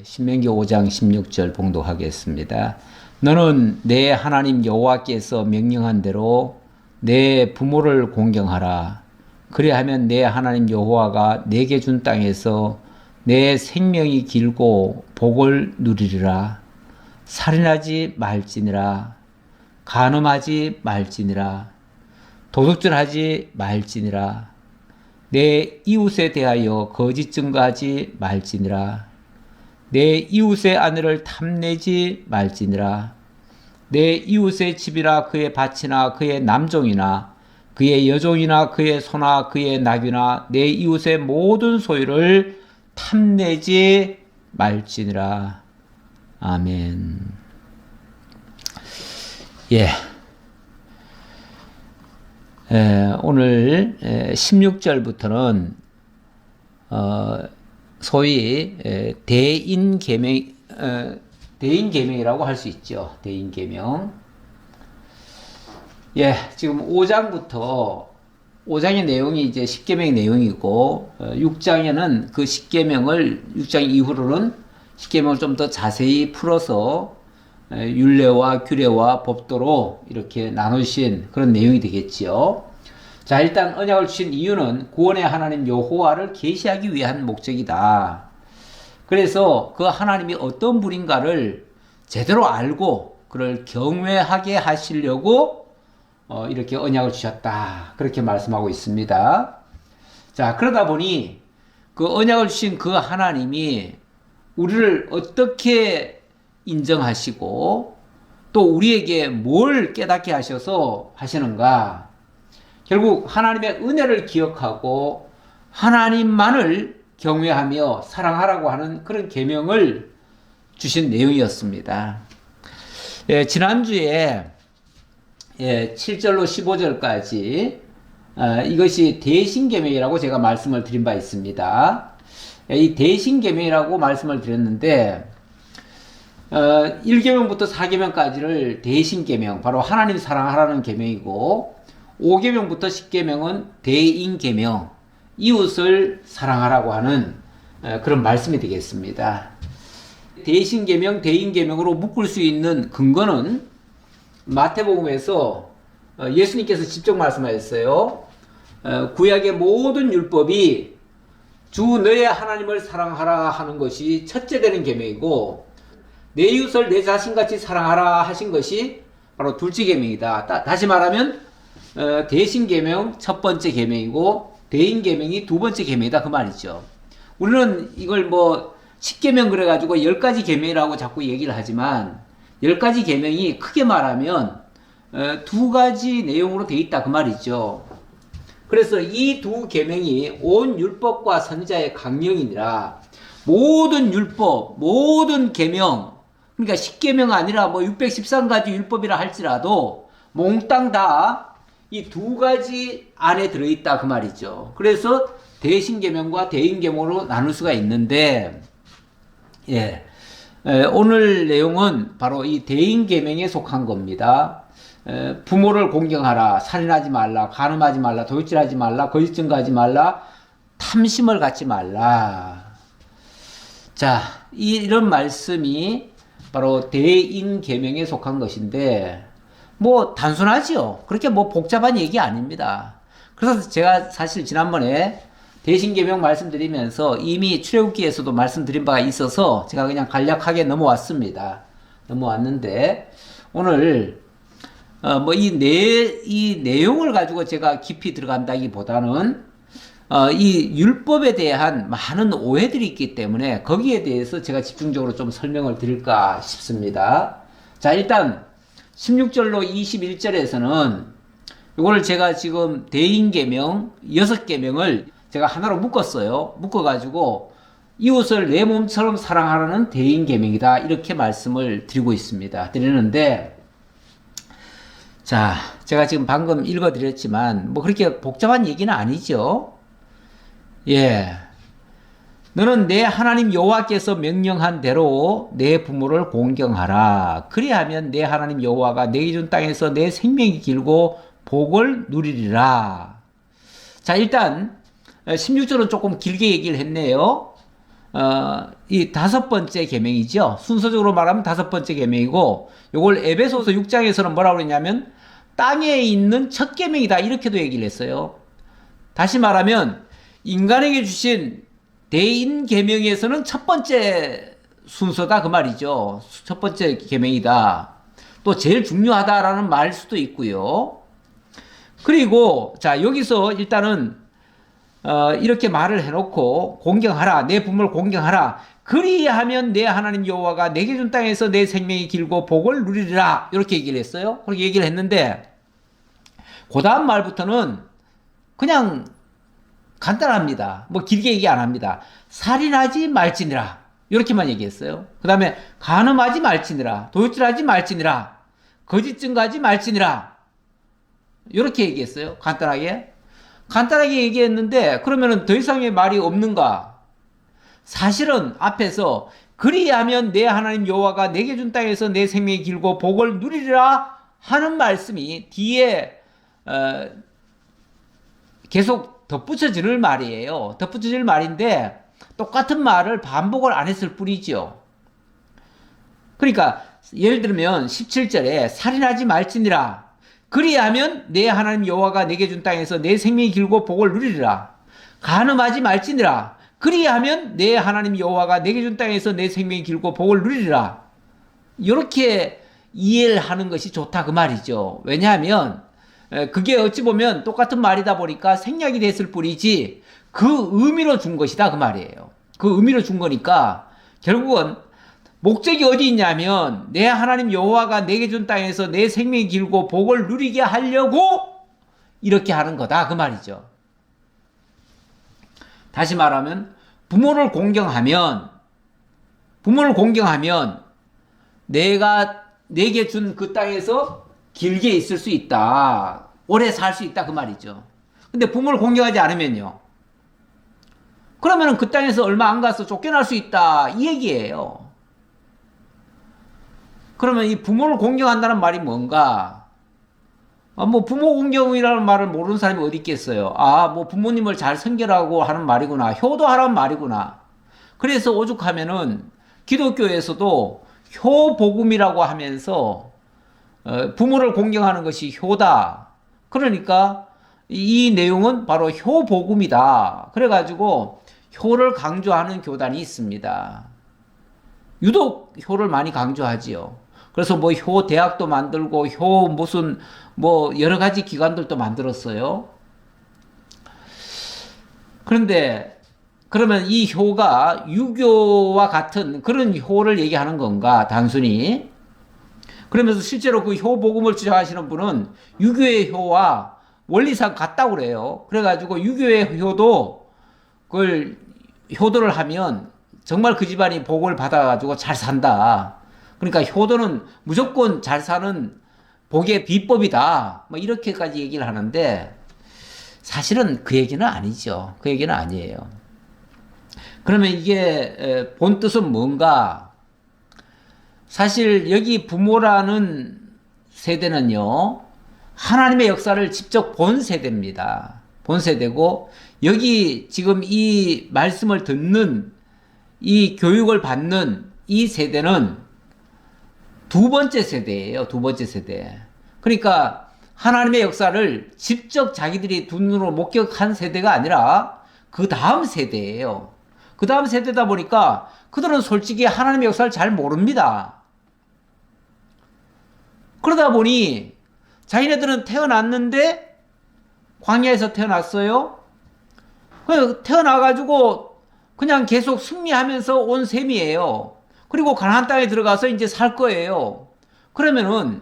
신명기 5장 16절 봉독하겠습니다. 너는 내 하나님 여호와께서 명령한 대로 내 부모를 공경하라. 그리하면 내 하나님 여호와가 내게 준 땅에서 내 생명이 길고 복을 누리리라. 살인하지 말지니라. 간음하지 말지니라. 도둑질하지 말지니라. 내 이웃에 대하여 거짓 증거하지 말지니라. 내 이웃의 아내를 탐내지 말지니라. 내 이웃의 집이나 그의 밭이나 그의 남종이나 그의 여종이나 그의 소나 그의 나귀나 내 이웃의 모든 소유를 탐내지 말지니라. 아멘. 오늘 16절부터는 소위 대인계명이라고 할 수 있죠. 대인계명. 지금 5장의 내용이 이제 10계명의 내용이고 6장에는 그 6장 이후로는 10계명을 좀 더 자세히 풀어서 율례와 규례와 법도로 이렇게 나누신 그런 내용이 되겠지요. 자, 일단 언약을 주신 이유는 구원의 하나님 여호와를 계시하기 위한 목적이다. 그래서 그 하나님이 어떤 분인가를 제대로 알고 그를 경외하게 하시려고 이렇게 언약을 주셨다. 그렇게 말씀하고 있습니다. 자, 그러다 보니 그 언약을 주신 그 하나님이 우리를 어떻게 인정하시고 또 우리에게 뭘 깨닫게 하셔서 하시는가? 결국 하나님의 은혜를 기억하고 하나님만을 경외하며 사랑하라고 하는 그런 계명을 주신 내용이었습니다. 지난주에 7절로 15절까지 이것이 대신계명이라고 제가 말씀을 드린 바 있습니다. 이 대신계명이라고 말씀을 드렸는데 1계명부터 4계명까지를 대신계명, 바로 하나님 사랑하라는 계명이고 5계명부터 10계명은 대인계명, 이웃을 사랑하라고 하는 그런 말씀이 되겠습니다. 대신계명, 대인계명으로 묶을 수 있는 근거는 마태복음에서 예수님께서 직접 말씀하셨어요. 구약의 모든 율법이 주 너의 하나님을 사랑하라 하는 것이 첫째 되는 계명이고 내 이웃을 내 자신같이 사랑하라 하신 것이 바로 둘째 계명이다. 다시 말하면 대신계명 첫 번째 계명이고 대인계명이 두 번째 계명이다 그 말이죠. 우리는 이걸 10계명 그래가지고 10가지 계명이라고 자꾸 얘기를 하지만 10가지 계명이 크게 말하면 두 가지 내용으로 돼 있다 그 말이죠. 그래서 이 두 계명이 온 율법과 선지자의 강령이니라. 모든 율법, 모든 계명, 그러니까 10계명 아니라 613가지 율법이라 할지라도 몽땅 다 이 두 가지 안에 들어있다 그 말이죠. 그래서 대신계명과 대인계명으로 나눌 수가 있는데 오늘 내용은 바로 이 대인계명에 속한 겁니다. 부모를 공경하라, 살인하지 말라, 간음하지 말라, 도둑질하지 말라, 거짓 증거하지 말라, 탐심을 갖지 말라. 자, 이런 말씀이 바로 대인계명에 속한 것인데 단순하지요. 그렇게 복잡한 얘기 아닙니다. 그래서 제가 사실 지난번에 대신계명 말씀드리면서 이미 출애굽기에서도 말씀드린 바가 있어서 제가 그냥 간략하게 넘어왔는데 오늘 이 내용을 가지고 제가 깊이 들어간다기보다는 이 율법에 대한 많은 오해들이 있기 때문에 거기에 대해서 제가 집중적으로 좀 설명을 드릴까 싶습니다. 자, 일단 16절로 21절에서는 이거를 제가 지금 대인계명 6계명을 제가 하나로 묶었어요. 묶어가지고 이웃을 내 몸처럼 사랑하라는 대인계명이다 이렇게 말씀을 드리는데 자, 제가 지금 방금 읽어드렸지만 그렇게 복잡한 얘기는 아니죠. 너는 내 하나님 여호와께서 명령한 대로 내 부모를 공경하라. 그리하면 내 하나님 여호와가 내게 준 땅에서 내 생명이 길고 복을 누리리라. 자, 일단 16절은 조금 길게 얘기를 했네요. 이 5번째 계명이죠. 순서적으로 말하면 5번째 계명이고, 요걸 에베소서 6장에서는 뭐라고 그랬냐면 땅에 있는 첫 계명이다, 이렇게도 얘기를 했어요. 다시 말하면 인간에게 주신 대인 계명에서는 첫 번째 순서다, 그 말이죠. 첫 번째 계명이다. 또 제일 중요하다라는 말 수도 있고요. 그리고 자, 여기서 일단은 이렇게 말을 해놓고 공경하라, 내 부모를 공경하라, 그리하면 내 하나님 여호와가 내게 준 땅에서 내 생명이 길고 복을 누리리라, 이렇게 얘기를 했어요. 그렇게 얘기를 했는데 그 다음 말부터는 그냥 간단합니다. 뭐 길게 얘기 안 합니다. 살인하지 말지니라, 이렇게만 얘기했어요. 그 다음에 간음하지 말지니라, 도둑질하지 말지니라, 거짓 증거하지 말지니라, 이렇게 얘기했어요. 간단하게 얘기했는데, 그러면은 더 이상의 말이 없는가? 사실은 앞에서 그리하면 내 하나님 여호와가 내게 준 땅에서 내 생명이 길고 복을 누리리라 하는 말씀이 뒤에 계속 덧붙여질 말이에요. 덧붙여질 말인데 똑같은 말을 반복을 안 했을 뿐이죠. 그러니까 예를 들면 17절에 살인하지 말지니라, 그리하면 내 하나님 여호와가 내게 준 땅에서 내 생명이 길고 복을 누리리라. 간음하지 말지니라, 그리하면 내 하나님 여호와가 내게 준 땅에서 내 생명이 길고 복을 누리리라. 이렇게 이해를 하는 것이 좋다, 그 말이죠. 왜냐하면 그게 어찌 보면 똑같은 말이다 보니까 생략이 됐을 뿐이지 그 의미로 준 것이다, 그 말이에요. 그 의미로 준 거니까 결국은 목적이 어디 있냐면 내 하나님 여호와가 내게 준 땅에서 내 생명이 길고 복을 누리게 하려고 이렇게 하는 거다, 그 말이죠. 다시 말하면 부모를 공경하면 내가 내게 준 그 땅에서 길게 있을 수 있다, 오래 살 수 있다, 그 말이죠. 근데 부모를 공경하지 않으면요, 그러면은 그 땅에서 얼마 안 가서 쫓겨날 수 있다, 이 얘기예요. 그러면 이 부모를 공경한다는 말이 뭔가? 뭐 부모 공경이라는 말을 모르는 사람이 어디 있겠어요. 뭐 부모님을 잘 섬기라고 하는 말이구나, 효도하라는 말이구나. 그래서 오죽하면은 기독교에서도 효복음이라고 하면서 부모를 공경하는 것이 효다. 그러니까 이 내용은 바로 효복음이다. 그래가지고 효를 강조하는 교단이 있습니다. 유독 효를 많이 강조하지요. 그래서 뭐 효 대학도 만들고 효 무슨 뭐 여러 가지 기관들도 만들었어요. 그런데 그러면 이 효가 유교와 같은 그런 효를 얘기하는 건가, 단순히? 그러면서 실제로 그 효복음을 주장하시는 분은 유교의 효와 원리상 같다고 그래요. 그래가지고 유교의 효도 그걸 효도를 하면 정말 그 집안이 복을 받아가지고 잘 산다. 그러니까 효도는 무조건 잘 사는 복의 비법이다, 뭐 이렇게까지 얘기를 하는데 사실은 그 얘기는 아니죠. 그 얘기는 아니에요. 그러면 이게 본 뜻은 뭔가? 사실 여기 부모라는 세대는요, 하나님의 역사를 직접 본 세대입니다. 본 세대고, 여기 지금 이 말씀을 듣는, 이 교육을 받는 이 세대는 두 번째 세대예요. 두 번째 세대. 그러니까 하나님의 역사를 직접 자기들이 눈으로 목격한 세대가 아니라 그 다음 세대예요. 그 다음 세대다 보니까 그들은 솔직히 하나님의 역사를 잘 모릅니다. 그러다 보니 자기네들은 태어났는데 광야에서 태어났어요. 태어나가지고 그냥 계속 승리하면서 온 셈이에요. 그리고 가나안 땅에 들어가서 이제 살 거예요. 그러면은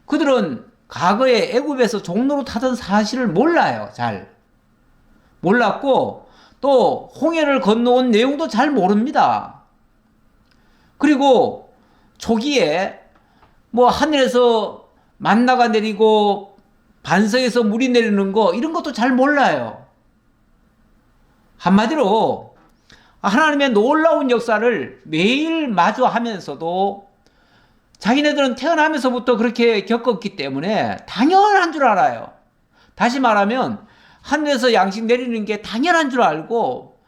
그들은 과거에 애굽에서 종로로 타던 사실을 몰라요. 잘 몰랐고 또 홍해를 건너온 내용도 잘 모릅니다. 그리고 초기에 뭐 하늘에서 만나가 내리고 반석에서 물이 내리는 거 이런 것도 잘 몰라요. 한마디로 하나님의 놀라운 역사를 매일 마주하면서도 자기네들은 태어나면서부터 그렇게 겪었기 때문에 당연한 줄 알아요. 다시 말하면 하늘에서 양식 내리는 게 당연한 줄 알고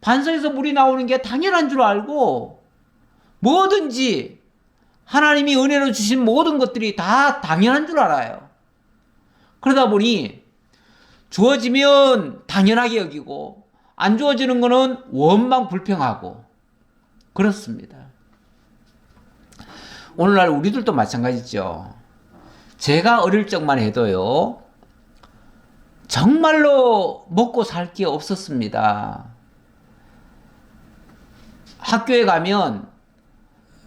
반석에서 물이 나오는 게 당연한 줄 알고 뭐든지 하나님이 은혜로 주신 모든 것들이 다 당연한 줄 알아요. 그러다 보니 주어지면 당연하게 여기고 안 주어지는 거는 원망 불평하고 그렇습니다. 오늘날 우리들도 마찬가지죠. 제가 어릴 적만 해도요, 정말로 먹고 살 게 없었습니다. 학교에 가면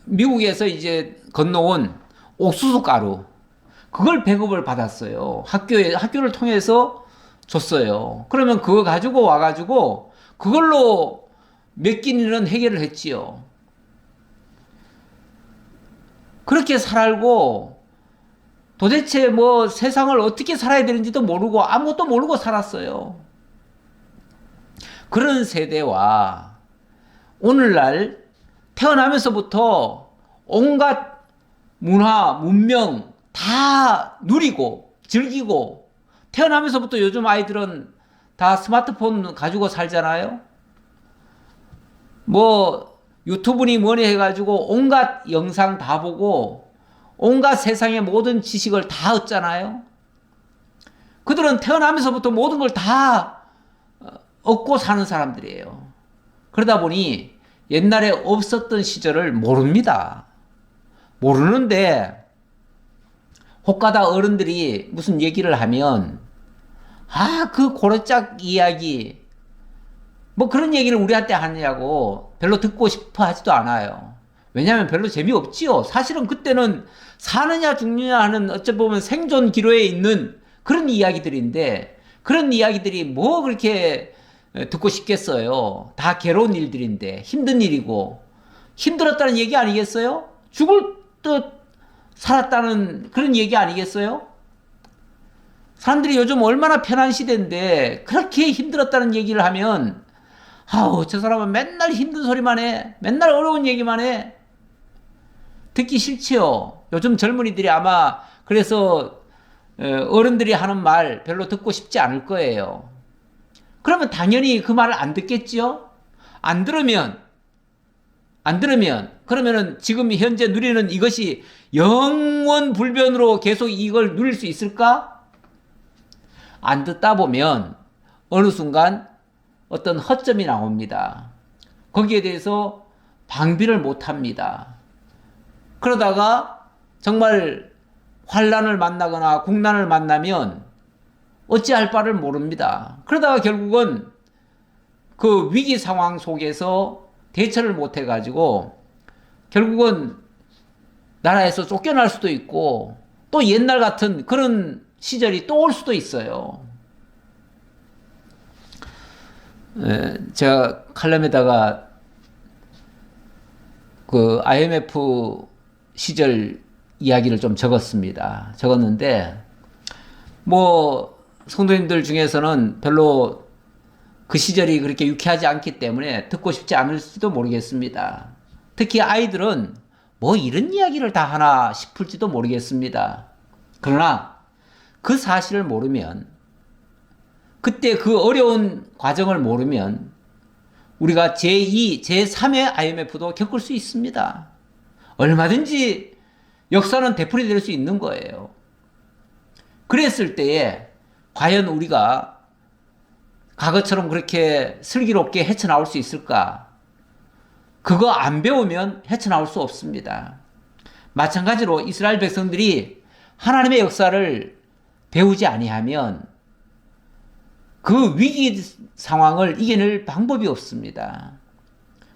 미국에서 이제 건너온 옥수수 가루, 그걸 배급을 받았어요. 학교를 통해서 줬어요. 그러면 그거 가지고 와가지고 그걸로 몇 끼니는 해결을 했지요. 그렇게 살고 도대체 뭐 세상을 어떻게 살아야 되는지도 모르고 아무것도 모르고 살았어요. 그런 세대와 오늘날 태어나면서부터 온갖 문화, 문명 다 누리고 즐기고 태어나면서부터 요즘 아이들은 다 스마트폰 가지고 살잖아요. 뭐 유튜브니 뭐니 해가지고 온갖 영상 다 보고 온갖 세상의 모든 지식을 다 얻잖아요. 그들은 태어나면서부터 모든 걸 다 얻고 사는 사람들이에요. 그러다 보니 옛날에 없었던 시절을 모릅니다. 모르는데 혹가다 어른들이 무슨 얘기를 하면 그 고래짝 이야기 뭐 그런 얘기를 우리한테 하느냐고 별로 듣고 싶어 하지도 않아요. 왜냐하면 별로 재미없지요. 사실은 그때는 사느냐 죽느냐 하는 어찌 보면 생존 기로에 있는 그런 이야기들인데 그런 이야기들이 뭐 그렇게 듣고 싶겠어요. 다 괴로운 일들인데 힘든 일이고 힘들었다는 얘기 아니겠어요? 죽을 듯 살았다는 그런 얘기 아니겠어요? 사람들이 요즘 얼마나 편한 시대인데 그렇게 힘들었다는 얘기를 하면 저 사람은 맨날 힘든 소리만 해. 맨날 어려운 얘기만 해. 듣기 싫지요. 요즘 젊은이들이 아마 그래서 어른들이 하는 말 별로 듣고 싶지 않을 거예요. 그러면 당연히 그 말을 안 듣겠지요? 안 들으면 그러면은 지금 현재 누리는 이것이 영원 불변으로 계속 이걸 누릴 수 있을까? 안 듣다 보면 어느 순간 어떤 허점이 나옵니다. 거기에 대해서 방비를 못 합니다. 그러다가 정말 환난을 만나거나 국난을 만나면 어찌할 바를 모릅니다. 그러다가 결국은 그 위기 상황 속에서 대처를 못 해가지고 결국은 나라에서 쫓겨날 수도 있고 또 옛날 같은 그런 시절이 또 올 수도 있어요. 제가 칼럼에다가 그 IMF 시절 이야기를 좀 적었는데 뭐 성도님들 중에서는 별로 그 시절이 그렇게 유쾌하지 않기 때문에 듣고 싶지 않을지도 모르겠습니다. 특히 아이들은 뭐 이런 이야기를 다 하나 싶을지도 모르겠습니다. 그러나 그 사실을 모르면 그때 그 어려운 과정을 모르면 우리가 제2, 제3의 IMF도 겪을 수 있습니다. 얼마든지 역사는 되풀이될 수 있는 거예요. 그랬을 때에 과연 우리가 과거처럼 그렇게 슬기롭게 헤쳐나올 수 있을까? 그거 안 배우면 헤쳐나올 수 없습니다. 마찬가지로 이스라엘 백성들이 하나님의 역사를 배우지 아니하면 그 위기 상황을 이겨낼 방법이 없습니다.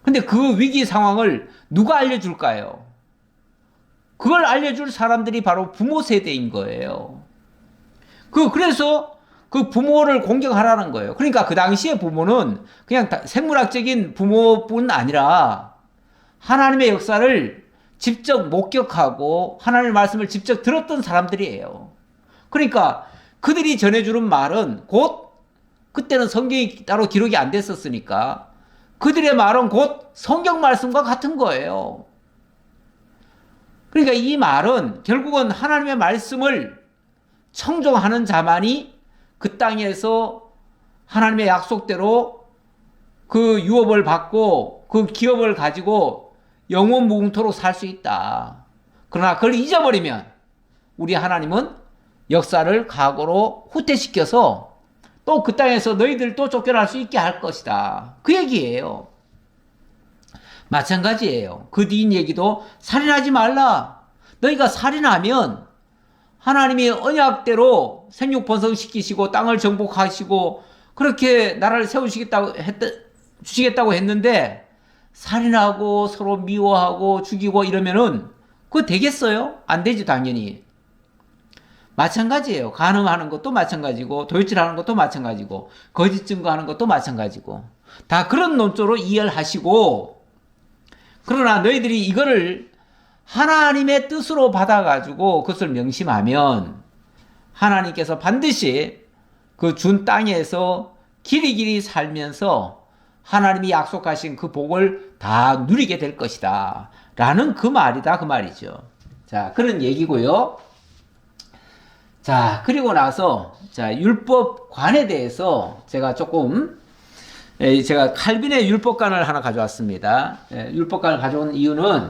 근데 그 위기 상황을 누가 알려줄까요? 그걸 알려줄 사람들이 바로 부모 세대인 거예요. 그래서 그 부모를 공경하라는 거예요. 그러니까 그 당시에 부모는 그냥 생물학적인 부모뿐 아니라 하나님의 역사를 직접 목격하고 하나님의 말씀을 직접 들었던 사람들이에요. 그러니까 그들이 전해주는 말은 곧 그때는 성경이 따로 기록이 안 됐었으니까 그들의 말은 곧 성경 말씀과 같은 거예요. 그러니까 이 말은 결국은 하나님의 말씀을 청종하는 자만이 그 땅에서 하나님의 약속대로 그 유업을 받고 그 기업을 가지고 영원 무궁토록 살 수 있다. 그러나 그걸 잊어버리면 우리 하나님은 역사를 과거로 후퇴시켜서 또 그 땅에서 너희들 또 쫓겨날 수 있게 할 것이다. 그 얘기예요. 마찬가지예요. 그 뒤인 얘기도 살인하지 말라. 너희가 살인하면 하나님이 언약대로 생육 번성시키시고 땅을 정복하시고 그렇게 나라를 주시겠다고 했는데 살인하고 서로 미워하고 죽이고 이러면은 그거 되겠어요? 안 되지 당연히. 마찬가지예요. 간음하는 것도 마찬가지고 도둑질하는 것도 마찬가지고 거짓 증거하는 것도 마찬가지고 다 그런 논조로 이해하시고 그러나 너희들이 이거를 하나님의 뜻으로 받아가지고 그것을 명심하면 하나님께서 반드시 그 준 땅에서 길이길이 살면서 하나님이 약속하신 그 복을 다 누리게 될 것이다. 라는 그 말이다. 그 말이죠. 자, 그런 얘기고요. 자, 그리고 나서 자, 율법관에 대해서 제가 조금 제가 칼빈의 율법관을 하나 가져왔습니다. 율법관을 가져온 이유는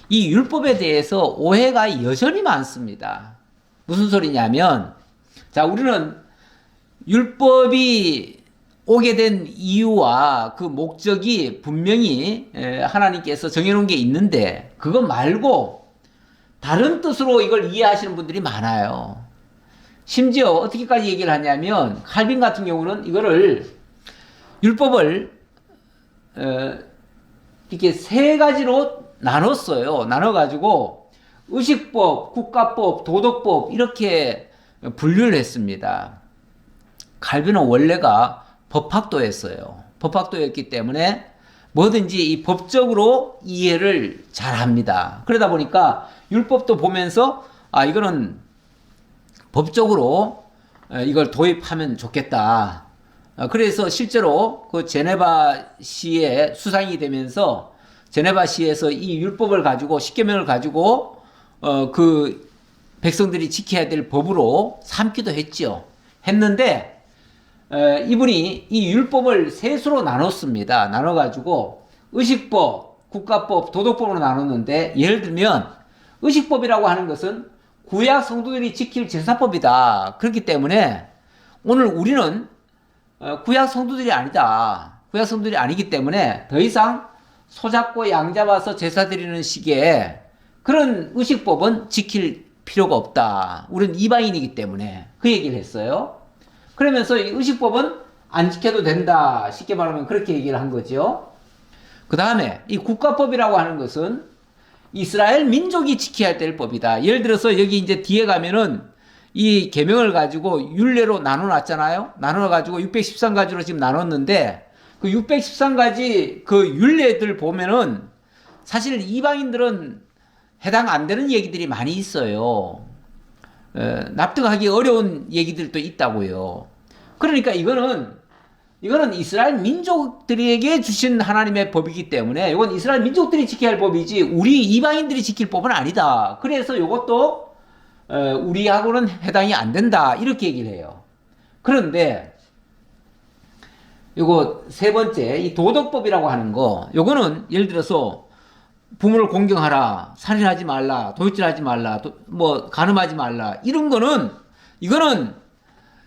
이 율법에 대해서 오해가 여전히 많습니다. 무슨 소리냐면 자, 우리는 율법이 오게 된 이유와 그 목적이 분명히 하나님께서 정해놓은 게 있는데 그거 말고 다른 뜻으로 이걸 이해하시는 분들이 많아요. 심지어 어떻게까지 얘기를 하냐면 칼빈 같은 경우는 이거를 율법을 이렇게 세 가지로 나눴어요. 나눠가지고 의식법, 국가법, 도덕법 이렇게 분류를 했습니다. 칼빈은 원래가 법학도였어요. 법학도였기 때문에 뭐든지 이 법적으로 이해를 잘합니다. 그러다 보니까 율법도 보면서 이거는 법적으로 이걸 도입하면 좋겠다. 그래서 실제로 그 제네바시에 수상이 되면서 제네바시에서 이 율법을 가지고 십계명을 가지고 그 백성들이 지켜야 될 법으로 삼기도 했는데 이분이 이 율법을 세 수로 나눴습니다. 나눠가지고 의식법, 국가법, 도덕법으로 나눴는데 예를 들면 의식법이라고 하는 것은 구약 성도들이 지킬 제사법이다. 그렇기 때문에 오늘 우리는 구약 성도들이 아니다. 구약 성도들이 아니기 때문에 더 이상 소 잡고 양 잡아서 제사 드리는 식의 그런 의식법은 지킬 필요가 없다. 우리는 이방인이기 때문에 그 얘기를 했어요. 그러면서 이 의식법은 안 지켜도 된다. 쉽게 말하면 그렇게 얘기를 한 거죠. 그 다음에 이 국가법이라고 하는 것은 이스라엘 민족이 지켜야 될 법이다. 예를 들어서 여기 이제 뒤에 가면은 이 계명을 가지고 율례로 나눠놨잖아요. 나눠가지고 613가지로 지금 나눴는데 그 613가지 그 율례들 보면은 사실 이방인들은 해당 안 되는 얘기들이 많이 있어요. 납득하기 어려운 얘기들도 있다고요. 그러니까 이거는 이스라엘 민족들에게 주신 하나님의 법이기 때문에 이건 이스라엘 민족들이 지켜야 할 법이지 우리 이방인들이 지킬 법은 아니다. 그래서 이것도 우리하고는 해당이 안 된다. 이렇게 얘기를 해요. 그런데 요거 세 번째 이 도덕법이라고 하는 거 요거는 예를 들어서 부모를 공경하라, 살인하지 말라, 도둑질하지 말라, 간음하지 말라 이런 거는 이거는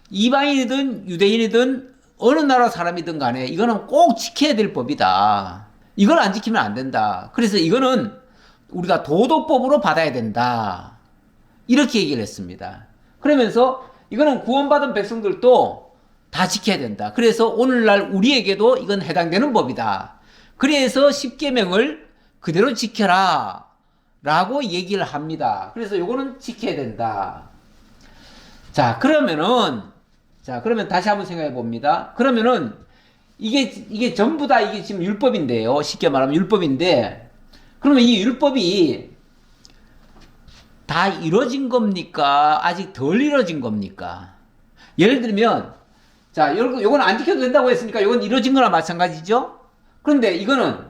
이방인이든 유대인이든 어느 나라 사람이든 간에 이거는 꼭 지켜야 될 법이다. 이걸 안 지키면 안 된다. 그래서 이거는 우리가 도덕법으로 받아야 된다. 이렇게 얘기를 했습니다. 그러면서 이거는 구원받은 백성들도 다 지켜야 된다. 그래서 오늘날 우리에게도 이건 해당되는 법이다. 그래서 십계명을 그대로 지켜라 라고 얘기를 합니다. 그래서 요거는 지켜야 된다. 그러면 다시 한번 생각해 봅니다. 그러면은 이게 전부 다 이게 지금 율법인데요. 쉽게 말하면 율법인데 그러면 이 율법이 다 이루어진 겁니까? 아직 덜 이루어진 겁니까? 예를 들면 요건 안 지켜도 된다고 했으니까 요건 이루어진 거나 마찬가지죠? 그런데 이거는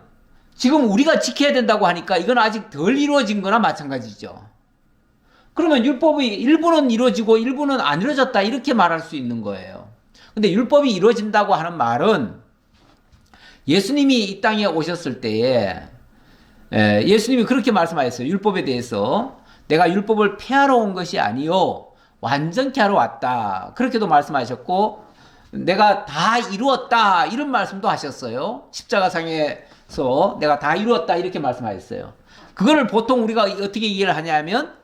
지금 우리가 지켜야 된다고 하니까 이건 아직 덜 이루어진 거나 마찬가지죠. 그러면 율법이 일부는 이루어지고 일부는 안 이루어졌다 이렇게 말할 수 있는 거예요. 근데 율법이 이루어진다고 하는 말은 예수님이 이 땅에 오셨을 때에 예수님이 그렇게 말씀하셨어요. 율법에 대해서 내가 율법을 폐하러 온 것이 아니요 완전케 하러 왔다. 그렇게도 말씀하셨고 내가 다 이루었다 이런 말씀도 하셨어요. 십자가상에서 내가 다 이루었다 이렇게 말씀하셨어요. 그거를 보통 우리가 어떻게 이해를 하냐면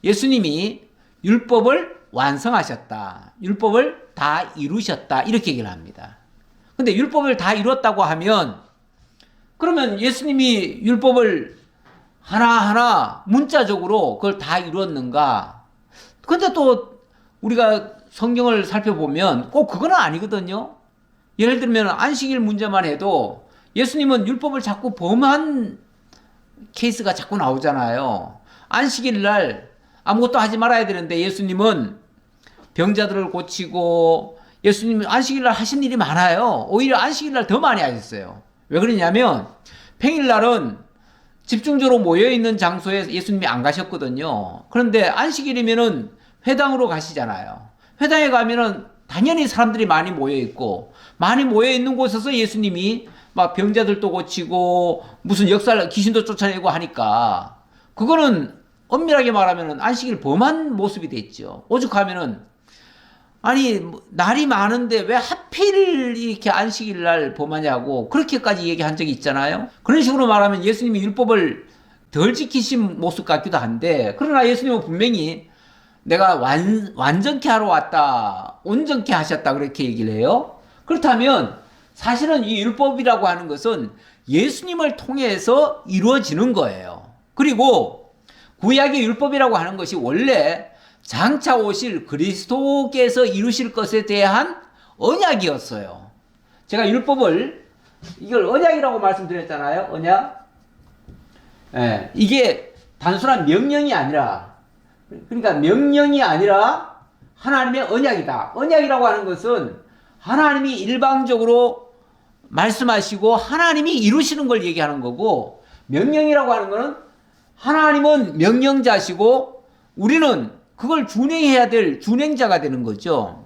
예수님이 율법을 완성하셨다. 율법을 다 이루셨다. 이렇게 얘기를 합니다. 근데 율법을 다 이뤘다고 하면 그러면 예수님이 율법을 하나하나 문자적으로 그걸 다 이뤘는가? 근데 또 우리가 성경을 살펴보면 꼭 그건 아니거든요. 예를 들면 안식일 문제만 해도 예수님은 율법을 자꾸 범한 케이스가 자꾸 나오잖아요. 안식일 날 아무것도 하지 말아야 되는데 예수님은 병자들을 고치고 예수님이 안식일 날 하신 일이 많아요. 오히려 안식일 날 더 많이 하셨어요. 왜 그러냐면 평일날은 집중적으로 모여있는 장소에 예수님이 안 가셨거든요. 그런데 안식일이면은 회당으로 가시잖아요. 회당에 가면은 당연히 사람들이 많이 모여있고 많이 모여있는 곳에서 예수님이 막 병자들도 고치고 무슨 역사를 귀신도 쫓아내고 하니까 그거는 엄밀하게 말하면은 안식일 범한 모습이 됐죠. 오죽하면은 아니 날이 많은데 왜 하필 이렇게 안식일 날 범하냐고 그렇게까지 얘기한 적이 있잖아요. 그런 식으로 말하면 예수님이 율법을 덜 지키신 모습 같기도 한데 그러나 예수님은 분명히 내가 완전케 하러 왔다 온전케 하셨다 그렇게 얘기를 해요. 그렇다면 사실은 이 율법이라고 하는 것은 예수님을 통해서 이루어지는 거예요. 그리고 구약의 율법이라고 하는 것이 원래 장차 오실 그리스도께서 이루실 것에 대한 언약이었어요. 제가 율법을 이걸 언약이라고 말씀드렸잖아요. 언약. 이게 단순한 명령이 아니라 그러니까 명령이 아니라 하나님의 언약이다. 언약이라고 하는 것은 하나님이 일방적으로 말씀하시고 하나님이 이루시는 걸 얘기하는 거고 명령이라고 하는 것은 하나님은 명령자시고 우리는 그걸 준행해야 될 준행자가 되는 거죠.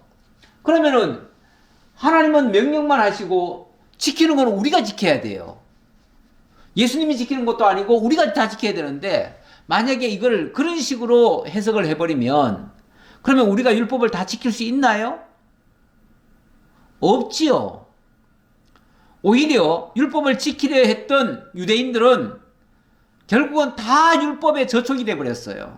그러면은 하나님은 명령만 하시고 지키는 건 우리가 지켜야 돼요. 예수님이 지키는 것도 아니고 우리가 다 지켜야 되는데 만약에 이걸 그런 식으로 해석을 해버리면 그러면 우리가 율법을 다 지킬 수 있나요? 없지요. 오히려 율법을 지키려 했던 유대인들은 결국은 다 율법에 저촉이 돼버렸어요.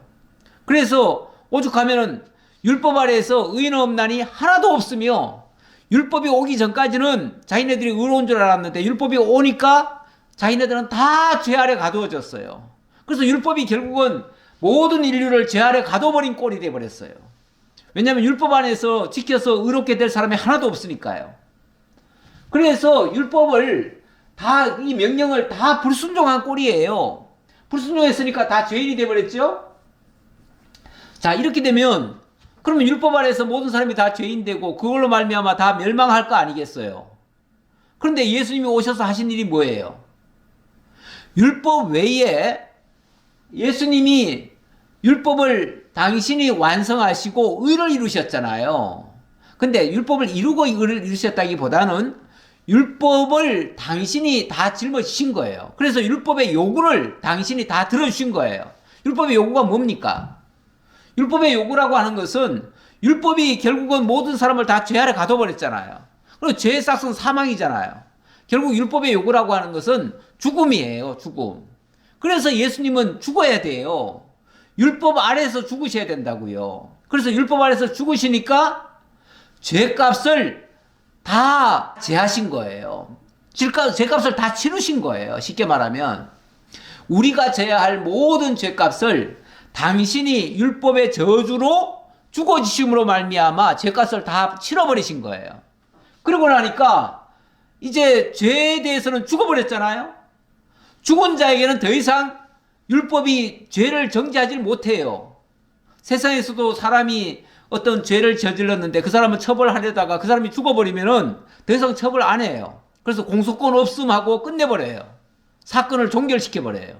그래서 오죽하면은 율법 아래에서 의인 없나니 하나도 없으며 율법이 오기 전까지는 자기네들이 의로운 줄 알았는데 율법이 오니까 자기네들은 다 죄 아래 가두어졌어요. 그래서 율법이 결국은 모든 인류를 죄 아래 가둬버린 꼴이 돼버렸어요. 왜냐하면 율법 안에서 지켜서 의롭게 될 사람이 하나도 없으니까요. 그래서 율법을 다 이 명령을 다 불순종한 꼴이에요. 불순종했으니까 다 죄인이 돼버렸죠. 자 이렇게 되면 그러면 율법 아래에서 모든 사람이 다 죄인 되고 그걸로 말미암아 다 멸망할 거 아니겠어요. 그런데 예수님이 오셔서 하신 일이 뭐예요? 율법 외에 예수님이 율법을 당신이 완성하시고 의를 이루셨잖아요. 근데 율법을 이루고 의를 이루셨다기보다는 율법을 당신이 다 짊어지신 거예요. 그래서 율법의 요구를 당신이 다 들어주신 거예요. 율법의 요구가 뭡니까? 율법의 요구라고 하는 것은 율법이 결국은 모든 사람을 다 죄 아래 가둬버렸잖아요. 그리고 죄의 싹은 사망이잖아요. 결국 율법의 요구라고 하는 것은 죽음이에요. 죽음. 그래서 예수님은 죽어야 돼요. 율법 아래에서 죽으셔야 된다고요. 그래서 율법 아래에서 죽으시니까 죄값을 다 제하신 거예요. 죄값을 다 치르신 거예요. 쉽게 말하면 우리가 져야 할 모든 죄값을 당신이 율법의 저주로 죽어지심으로 말미암아 죄값을 다 치러버리신 거예요. 그러고 나니까 이제 죄에 대해서는 죽어버렸잖아요. 죽은 자에게는 더 이상 율법이 죄를 정죄하지 못해요. 세상에서도 사람이 어떤 죄를 저질렀는데 그 사람을 처벌하려다가 그 사람이 죽어버리면은 더 이상 처벌 안 해요. 그래서 공소권 없음하고 끝내버려요. 사건을 종결시켜버려요.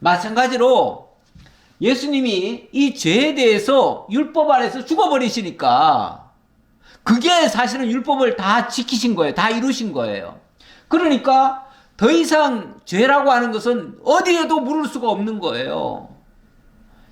마찬가지로 예수님이 이 죄에 대해서 율법 아래서 죽어버리시니까 그게 사실은 율법을 다 지키신 거예요. 다 이루신 거예요. 그러니까 더 이상 죄라고 하는 것은 어디에도 물을 수가 없는 거예요.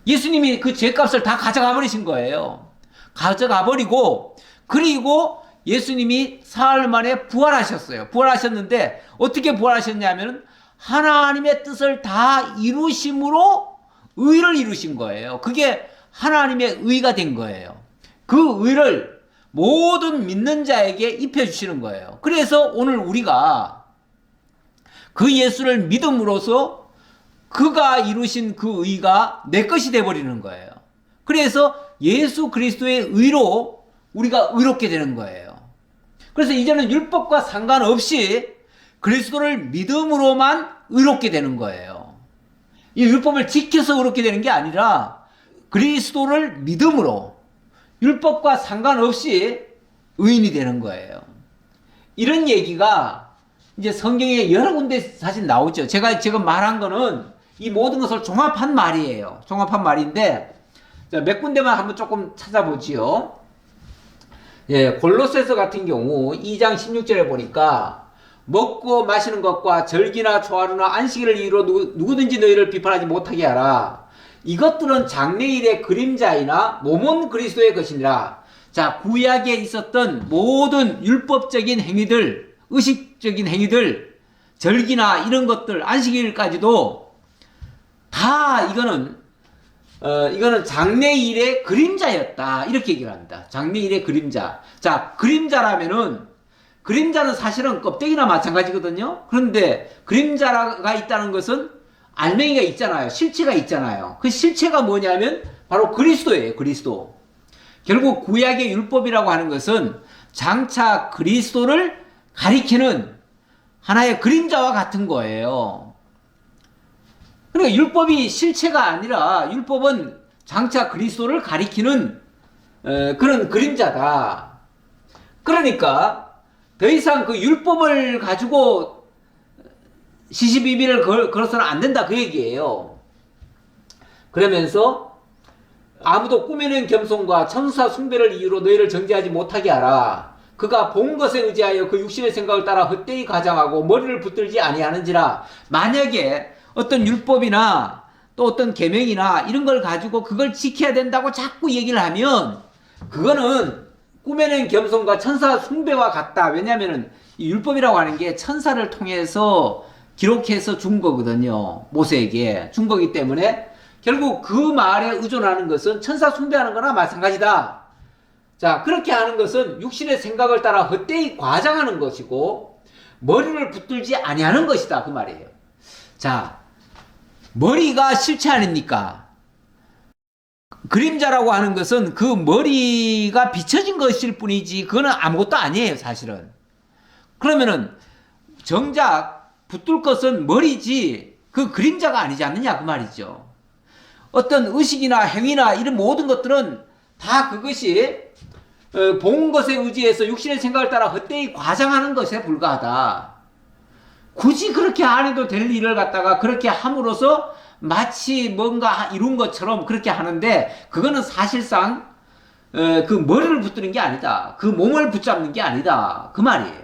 예수님이 그 죄값을 다 가져가 버리신 거예요. 가져가 버리고, 그리고 예수님이 사흘 만에 부활하셨어요. 부활하셨는데 어떻게 부활하셨냐면 하나님의 뜻을 다 이루심으로 의를 이루신 거예요. 그게 하나님의 의가 된 거예요. 그 의를 모든 믿는 자에게 입혀주시는 거예요. 그래서 오늘 우리가 그 예수를 믿음으로써 그가 이루신 그 의가 내 것이 되어버리는 거예요. 그래서 예수 그리스도의 의로 우리가 의롭게 되는 거예요. 그래서 이제는 율법과 상관없이 그리스도를 믿음으로만 의롭게 되는 거예요. 이 율법을 지켜서 의롭게 되는 게 아니라 그리스도를 믿음으로 율법과 상관없이 의인이 되는 거예요. 이런 얘기가 이제 성경에 여러 군데 사실 나오죠. 제가 지금 말한 거는 이 모든 것을 종합한 말이에요. 종합한 말인데 몇 군데만 한번 조금 찾아보지요. 예, 골로새서 같은 경우 2장 16절에 보니까 먹고 마시는 것과 절기나 초하루나 안식일을 이유로 누구든지 너희를 비판하지 못하게 하라. 이것들은 장래일의 그림자이나 몸은 그리스도의 것이니라. 자, 구약에 있었던 모든 율법적인 행위들, 의식적인 행위들, 절기나 이런 것들, 안식일까지도 다 이거는 장래일의 그림자였다. 이렇게 얘기를 합니다. 장래일의 그림자. 자, 그림자는 사실은 껍데기나 마찬가지거든요. 그런데 그림자가 있다는 것은 알맹이가 있잖아요. 실체가 있잖아요. 그 실체가 뭐냐면 바로 그리스도예요. 그리스도. 결국 구약의 율법이라고 하는 것은 장차 그리스도를 가리키는 하나의 그림자와 같은 거예요. 그러니까 율법이 실체가 아니라 율법은 장차 그리스도를 가리키는 그런 그림자다. 그러니까 더 이상 그 율법을 가지고 시시비비를 걸어서는 안 된다 그 얘기예요. 그러면서 아무도 꾸며낸 겸손과 천사 숭배를 이유로 너희를 정죄하지 못하게 하라. 그가 본 것에 의지하여 그 육신의 생각을 따라 헛되이 가장하고 머리를 붙들지 아니하는지라. 만약에 어떤 율법이나 또 어떤 계명이나 이런 걸 가지고 그걸 지켜야 된다고 자꾸 얘기를 하면 그거는 꾸며낸 겸손과 천사 숭배와 같다. 왜냐하면 이 율법이라고 하는 게 천사를 통해서 기록해서 준 거거든요. 모세에게 준 거기 때문에 결국 그 말에 의존하는 것은 천사 숭배하는 거나 마찬가지다. 자, 그렇게 하는 것은 육신의 생각을 따라 헛되이 과장하는 것이고 머리를 붙들지 아니하는 것이다 그 말이에요. 자, 머리가 실체 아닙니까? 그림자라고 하는 것은 그 머리가 비춰진 것일 뿐이지 그거는 아무것도 아니에요 사실은. 그러면은 정작 붙들 것은 머리지 그 그림자가 아니지 않느냐 그 말이죠. 어떤 의식이나 행위나 이런 모든 것들은 다 그것이 본 것에 의지해서 육신의 생각을 따라 헛되이 과장하는 것에 불과하다. 굳이 그렇게 안 해도 될 일을 갖다가 그렇게 함으로써 마치 뭔가 이룬 것처럼 그렇게 하는데 그거는 사실상 그 머리를 붙드는 게 아니다. 그 몸을 붙잡는 게 아니다. 그 말이에요.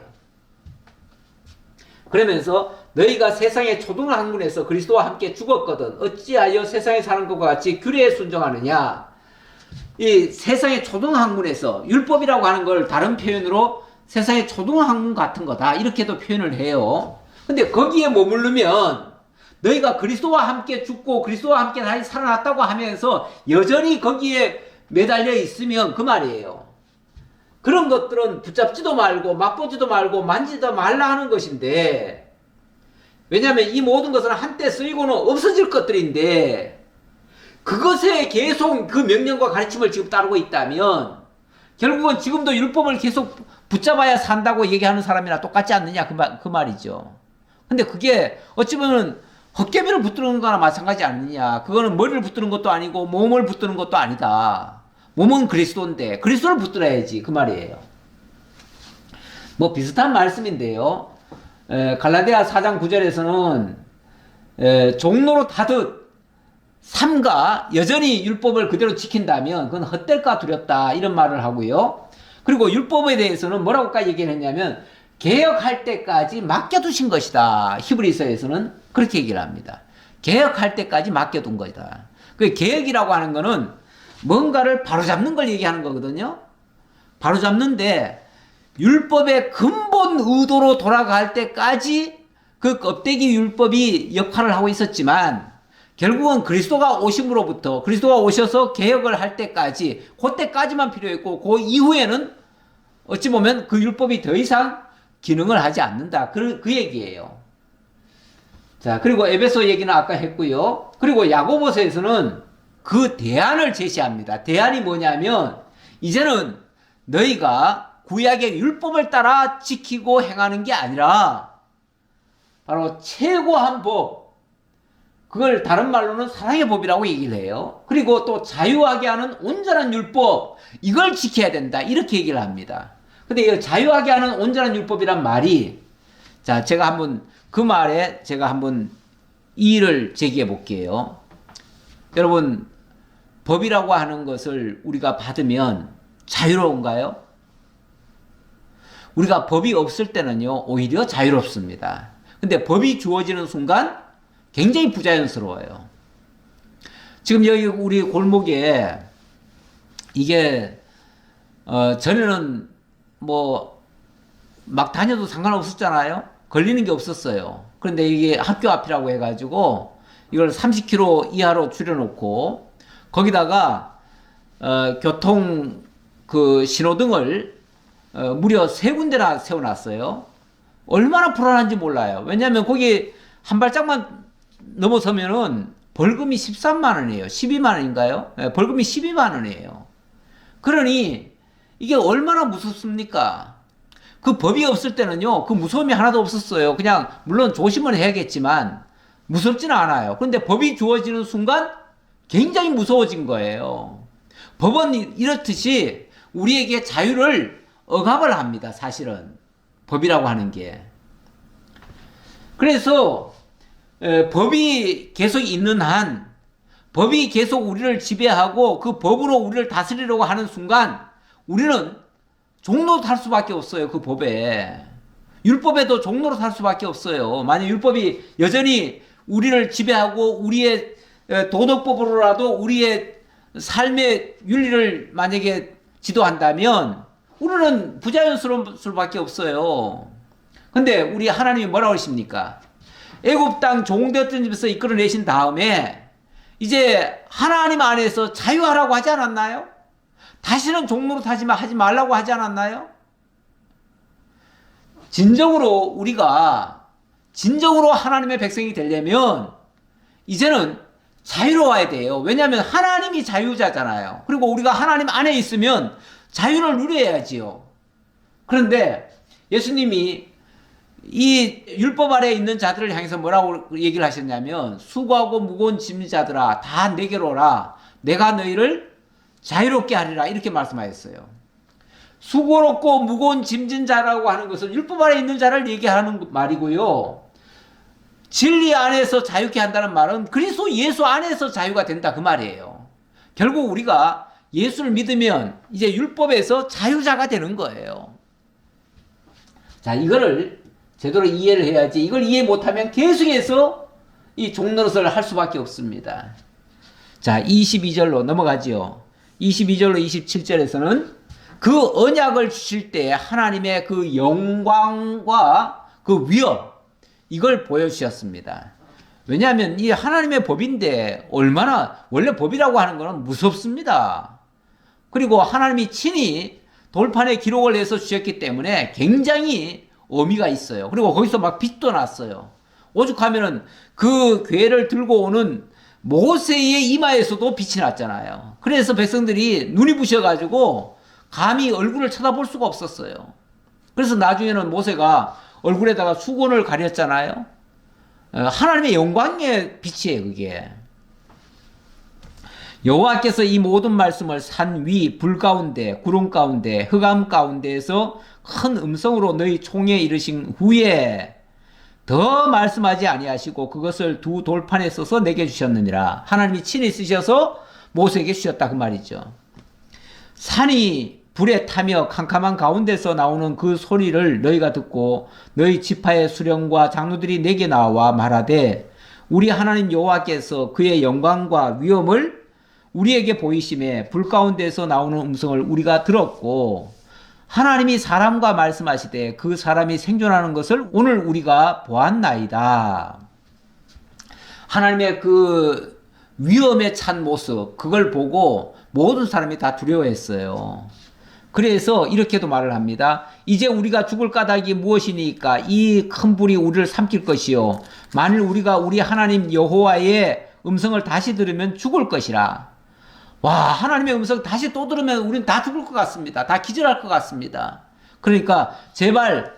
그러면서 너희가 세상의 초등학문에서 그리스도와 함께 죽었거든 어찌하여 세상에 사는 것과 같이 규례에 순종하느냐. 이 세상의 초등학문에서 율법이라고 하는 걸 다른 표현으로 세상의 초등학문 같은 거다 이렇게도 표현을 해요. 근데 거기에 머무르면 너희가 그리스도와 함께 죽고 그리스도와 함께 다시 살아났다고 하면서 여전히 거기에 매달려 있으면 그 말이에요. 그런 것들은 붙잡지도 말고 맛보지도 말고 만지도 말라 하는 것인데, 왜냐하면 이 모든 것은 한때 쓰이고는 없어질 것들인데 그것에 계속 그 명령과 가르침을 지금 따르고 있다면 결국은 지금도 율법을 계속 붙잡아야 산다고 얘기하는 사람이나 똑같지 않느냐 그 말이죠. 근데 그게 어찌 보면 헛개비를 붙드는 거나 마찬가지 아니냐. 그거는 머리를 붙드는 것도 아니고 몸을 붙드는 것도 아니다. 몸은 그리스도인데 그리스도를 붙들어야지 그 말이에요. 뭐 비슷한 말씀인데요. 갈라디아 4장 9절에서는 종로로 타듯 삼가 여전히 율법을 그대로 지킨다면 그건 헛될까 두렵다 이런 말을 하고요. 그리고 율법에 대해서는 뭐라고까지 얘기를 했냐면 개혁할 때까지 맡겨두신 것이다. 히브리서에서는 그렇게 얘기를 합니다. 개혁할 때까지 맡겨둔 것이다. 그 개혁이라고 하는 거는 뭔가를 바로잡는 걸 얘기하는 거거든요. 바로잡는데 율법의 근본 의도로 돌아갈 때까지 그 껍데기 율법이 역할을 하고 있었지만 결국은 그리스도가 오심으로부터 그리스도가 오셔서 개혁을 할 때까지 그때까지만 필요했고 그 이후에는 어찌 보면 그 율법이 더 이상 기능을 하지 않는다. 그 얘기예요. 자, 그리고 에베소 얘기는 아까 했고요. 그리고 야고보서에서는 그 대안을 제시합니다. 대안이 뭐냐면 이제는 너희가 구약의 율법을 따라 지키고 행하는 게 아니라 바로 최고한 법, 그걸 다른 말로는 사랑의 법이라고 얘기를 해요. 그리고 또 자유하게 하는 온전한 율법, 이걸 지켜야 된다. 이렇게 얘기를 합니다. 근데 이 자유하게 하는 온전한 율법이란 말이, 자, 제가 한번 그 말에 제가 한번 이의를 제기해 볼게요. 여러분, 법이라고 하는 것을 우리가 받으면 자유로운가요? 우리가 법이 없을 때는요, 오히려 자유롭습니다. 근데 법이 주어지는 순간 굉장히 부자연스러워요. 지금 여기 우리 골목에 이게 전에는 뭐 막 다녀도 상관없었잖아요. 걸리는 게 없었어요. 그런데 이게 학교 앞이라고 해가지고 이걸 30km 이하로 줄여놓고 거기다가 교통 그 신호등을 무려 3군데나 세워놨어요. 얼마나 불안한지 몰라요. 왜냐하면 거기 한 발짝만 넘어서면은 벌금이 13만 원이에요. 12만 원인가요? 네, 벌금이 12만 원이에요. 그러니 이게 얼마나 무섭습니까? 그 법이 없을 때는요, 그 무서움이 하나도 없었어요. 그냥 물론 조심은 해야겠지만 무섭지는 않아요. 그런데 법이 주어지는 순간 굉장히 무서워진 거예요. 법은 이렇듯이 우리에게 자유를 억압을 합니다. 사실은 법이라고 하는 게. 그래서 법이 계속 있는 한, 법이 계속 우리를 지배하고 그 법으로 우리를 다스리려고 하는 순간 우리는 종로로 살 수밖에 없어요. 그 법에. 율법에도 종로로 살 수밖에 없어요. 만약 율법이 여전히 우리를 지배하고 우리의 도덕법으로라도 우리의 삶의 윤리를 만약에 지도한다면 우리는 부자연스러울 수밖에 없어요. 근데 우리 하나님이 뭐라고 하십니까? 애굽 땅 종되었던 집에서 이끌어내신 다음에 이제 하나님 안에서 자유하라고 하지 않았나요? 다시는 종로로 하지 말라고 하지 않았나요? 우리가 진정으로 하나님의 백성이 되려면 이제는 자유로워야 돼요. 왜냐하면 하나님이 자유자잖아요. 그리고 우리가 하나님 안에 있으면 자유를 누려야지요. 그런데 예수님이 이 율법 아래에 있는 자들을 향해서 뭐라고 얘기를 하셨냐면 수고하고 무거운 짐진 자들아 다 내게로 오라 내가 너희를 자유롭게 하리라 이렇게 말씀하셨어요. 수고롭고 무거운 짐진 자라고 하는 것은 율법 아래에 있는 자를 얘기하는 말이고요. 진리 안에서 자유케 한다는 말은 그리스도 예수 안에서 자유가 된다 그 말이에요. 결국 우리가 예수를 믿으면 이제 율법에서 자유자가 되는 거예요. 자, 이거를 제대로 이해를 해야지. 이걸 이해 못하면 계속해서 이 종노릇을 할 수밖에 없습니다. 자, 22절로 넘어가지요. 22절로 27절에서는 그 언약을 주실 때 하나님의 그 영광과 그 위엄 이걸 보여주셨습니다. 왜냐하면 이 하나님의 법인데 얼마나 원래 법이라고 하는 것은 무섭습니다. 그리고 하나님이 친히 돌판에 기록을 해서 주셨기 때문에 굉장히 의미가 있어요. 그리고 거기서 막 빛도 났어요. 오죽하면은 그 궤를 들고 오는 모세의 이마에서도 빛이 났잖아요. 그래서 백성들이 눈이 부셔가지고 감히 얼굴을 쳐다볼 수가 없었어요. 그래서 나중에는 모세가 얼굴에다가 수건을 가렸잖아요. 하나님의 영광의 빛이에요, 그게. 여호와께서 이 모든 말씀을 산 위, 불 가운데, 구름 가운데, 흑암 가운데에서 큰 음성으로 너희 총에 이르신 후에 더 말씀하지 아니하시고 그것을 두 돌판에 써서 내게 주셨느니라. 하나님이 친히 쓰셔서 모세에게 주셨다 그 말이죠. 산이 불에 타며 캄캄한 가운데서 나오는 그 소리를 너희가 듣고 너희 지파의 수령과 장로들이 내게 나와 말하되 우리 하나님 여호와께서 그의 영광과 위엄을 우리에게 보이심에 불 가운데서 나오는 음성을 우리가 들었고 하나님이 사람과 말씀하시되 그 사람이 생존하는 것을 오늘 우리가 보았나이다. 하나님의 그 위엄에 찬 모습, 그걸 보고 모든 사람이 다 두려워했어요. 그래서 이렇게도 말을 합니다. 이제 우리가 죽을 까닭이 무엇이니까 이 큰 불이 우리를 삼킬 것이요 만일 우리가 우리 하나님 여호와의 음성을 다시 들으면 죽을 것이라. 와, 하나님의 음성 다시 또 들으면 우리는 다 죽을 것 같습니다. 다 기절할 것 같습니다. 그러니까 제발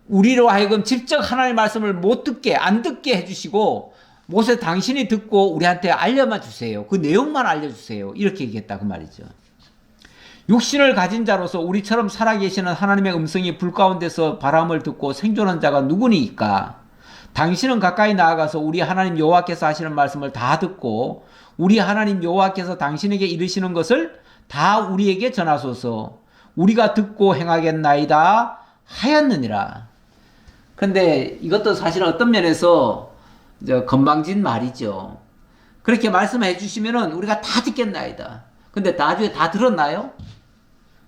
우리로 하여금 직접 하나님의 말씀을 못 듣게, 안 듣게 해주시고 모세 당신이 듣고 우리한테 알려만 주세요. 그 내용만 알려주세요. 이렇게 얘기했다 그 말이죠. 육신을 가진 자로서 우리처럼 살아계시는 하나님의 음성이 불 가운데서 바람을 듣고 생존한 자가 누구니까? 당신은 가까이 나아가서 우리 하나님 여호와께서 하시는 말씀을 다 듣고 우리 하나님 여호와께서 당신에게 이르시는 것을 다 우리에게 전하소서. 우리가 듣고 행하겠나이다 하였느니라. 그런데 이것도 사실 어떤 면에서 건방진 말이죠. 그렇게 말씀해 주시면은 우리가 다 듣겠나이다. 근데 나중에 다 들었나요?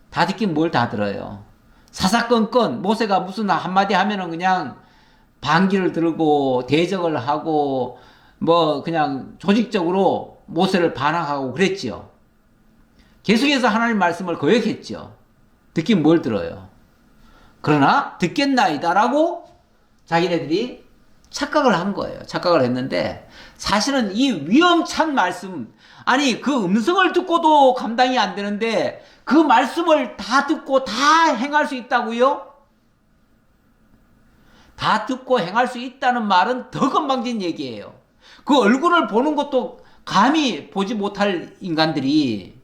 다 듣긴 뭘 다 들어요. 사사건건 모세가 무슨 한마디 하면은 그냥 반기를 들고 대적을 하고 뭐 그냥 조직적으로 모세를 반항하고 그랬지요. 계속해서 하나님 말씀을 거역했죠. 듣긴 뭘 들어요. 그러나 듣겠나이다라고 자기네들이 착각을 한 거예요. 착각을 했는데 사실은 이 위험찬 말씀, 아니 그 음성을 듣고도 감당이 안 되는데 그 말씀을 다 듣고 다 행할 수 있다고요? 다 듣고 행할 수 있다는 말은 더 건방진 얘기예요. 그 얼굴을 보는 것도 감히 보지 못할 인간들이,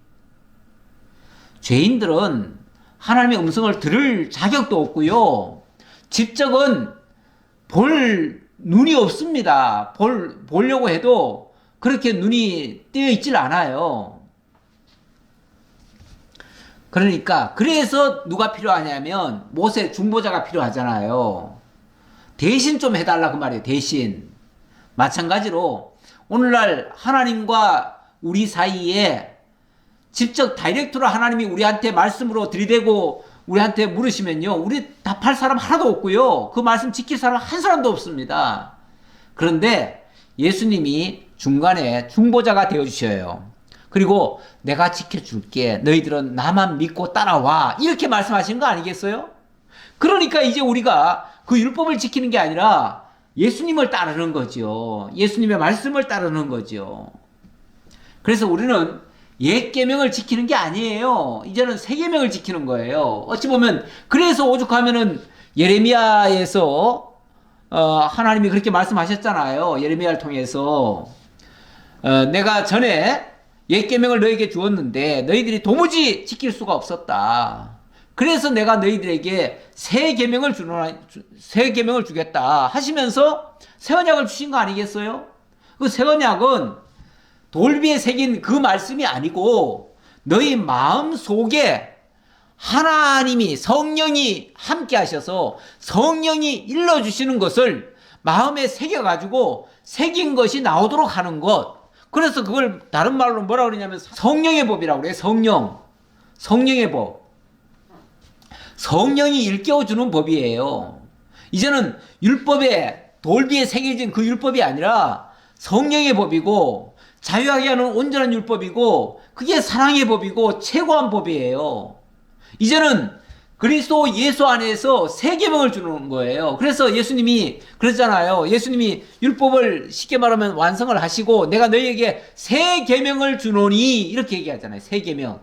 죄인들은 하나님의 음성을 들을 자격도 없고요. 직접은 볼 눈이 없습니다. 보려고 해도 그렇게 눈이 띄어 있질 않아요. 그러니까 그래서 누가 필요하냐면 모세 중보자가 필요하잖아요. 대신 좀 해달라 그 말이에요. 대신. 마찬가지로 오늘날 하나님과 우리 사이에 직접 다이렉트로 하나님이 우리한테 말씀으로 들이대고 우리한테 물으시면요, 우리 답할 사람 하나도 없고요, 그 말씀 지킬 사람 한 사람도 없습니다. 그런데 예수님이 중간에 중보자가 되어주셔요. 그리고 내가 지켜줄게, 너희들은 나만 믿고 따라와, 이렇게 말씀하신 거 아니겠어요? 그러니까 이제 우리가 그 율법을 지키는 게 아니라 예수님을 따르는 거죠. 예수님의 말씀을 따르는 거죠. 그래서 우리는 옛 계명을 지키는 게 아니에요. 이제는 새 계명을 지키는 거예요. 어찌 보면 그래서 오죽하면은 예레미야에서 하나님이 그렇게 말씀하셨잖아요. 예레미야를 통해서 내가 전에 옛 계명을 너에게 주었는데 너희들이 도무지 지킬 수가 없었다. 그래서 내가 너희들에게 새 계명을 주겠다 하시면서 새 언약을 주신 거 아니겠어요? 그 새 언약은 돌비에 새긴 그 말씀이 아니고 너희 마음 속에 하나님이, 성령이 함께 하셔서 성령이 일러주시는 것을 마음에 새겨가지고 새긴 것이 나오도록 하는 것. 그래서 그걸 다른 말로 뭐라 그러냐면 성령의 법이라고 그래요. 성령의 법. 성령이 일깨워주는 법이에요. 이제는 율법에, 돌비에 새겨진 그 율법이 아니라 성령의 법이고 자유하게 하는 온전한 율법이고 그게 사랑의 법이고 최고한 법이에요. 이제는 그리스도 예수 안에서 새 계명을 주는 거예요. 그래서 예수님이 그랬잖아요. 예수님이 율법을 쉽게 말하면 완성을 하시고 내가 너희에게 새 계명을 주노니 이렇게 얘기하잖아요. 새 계명.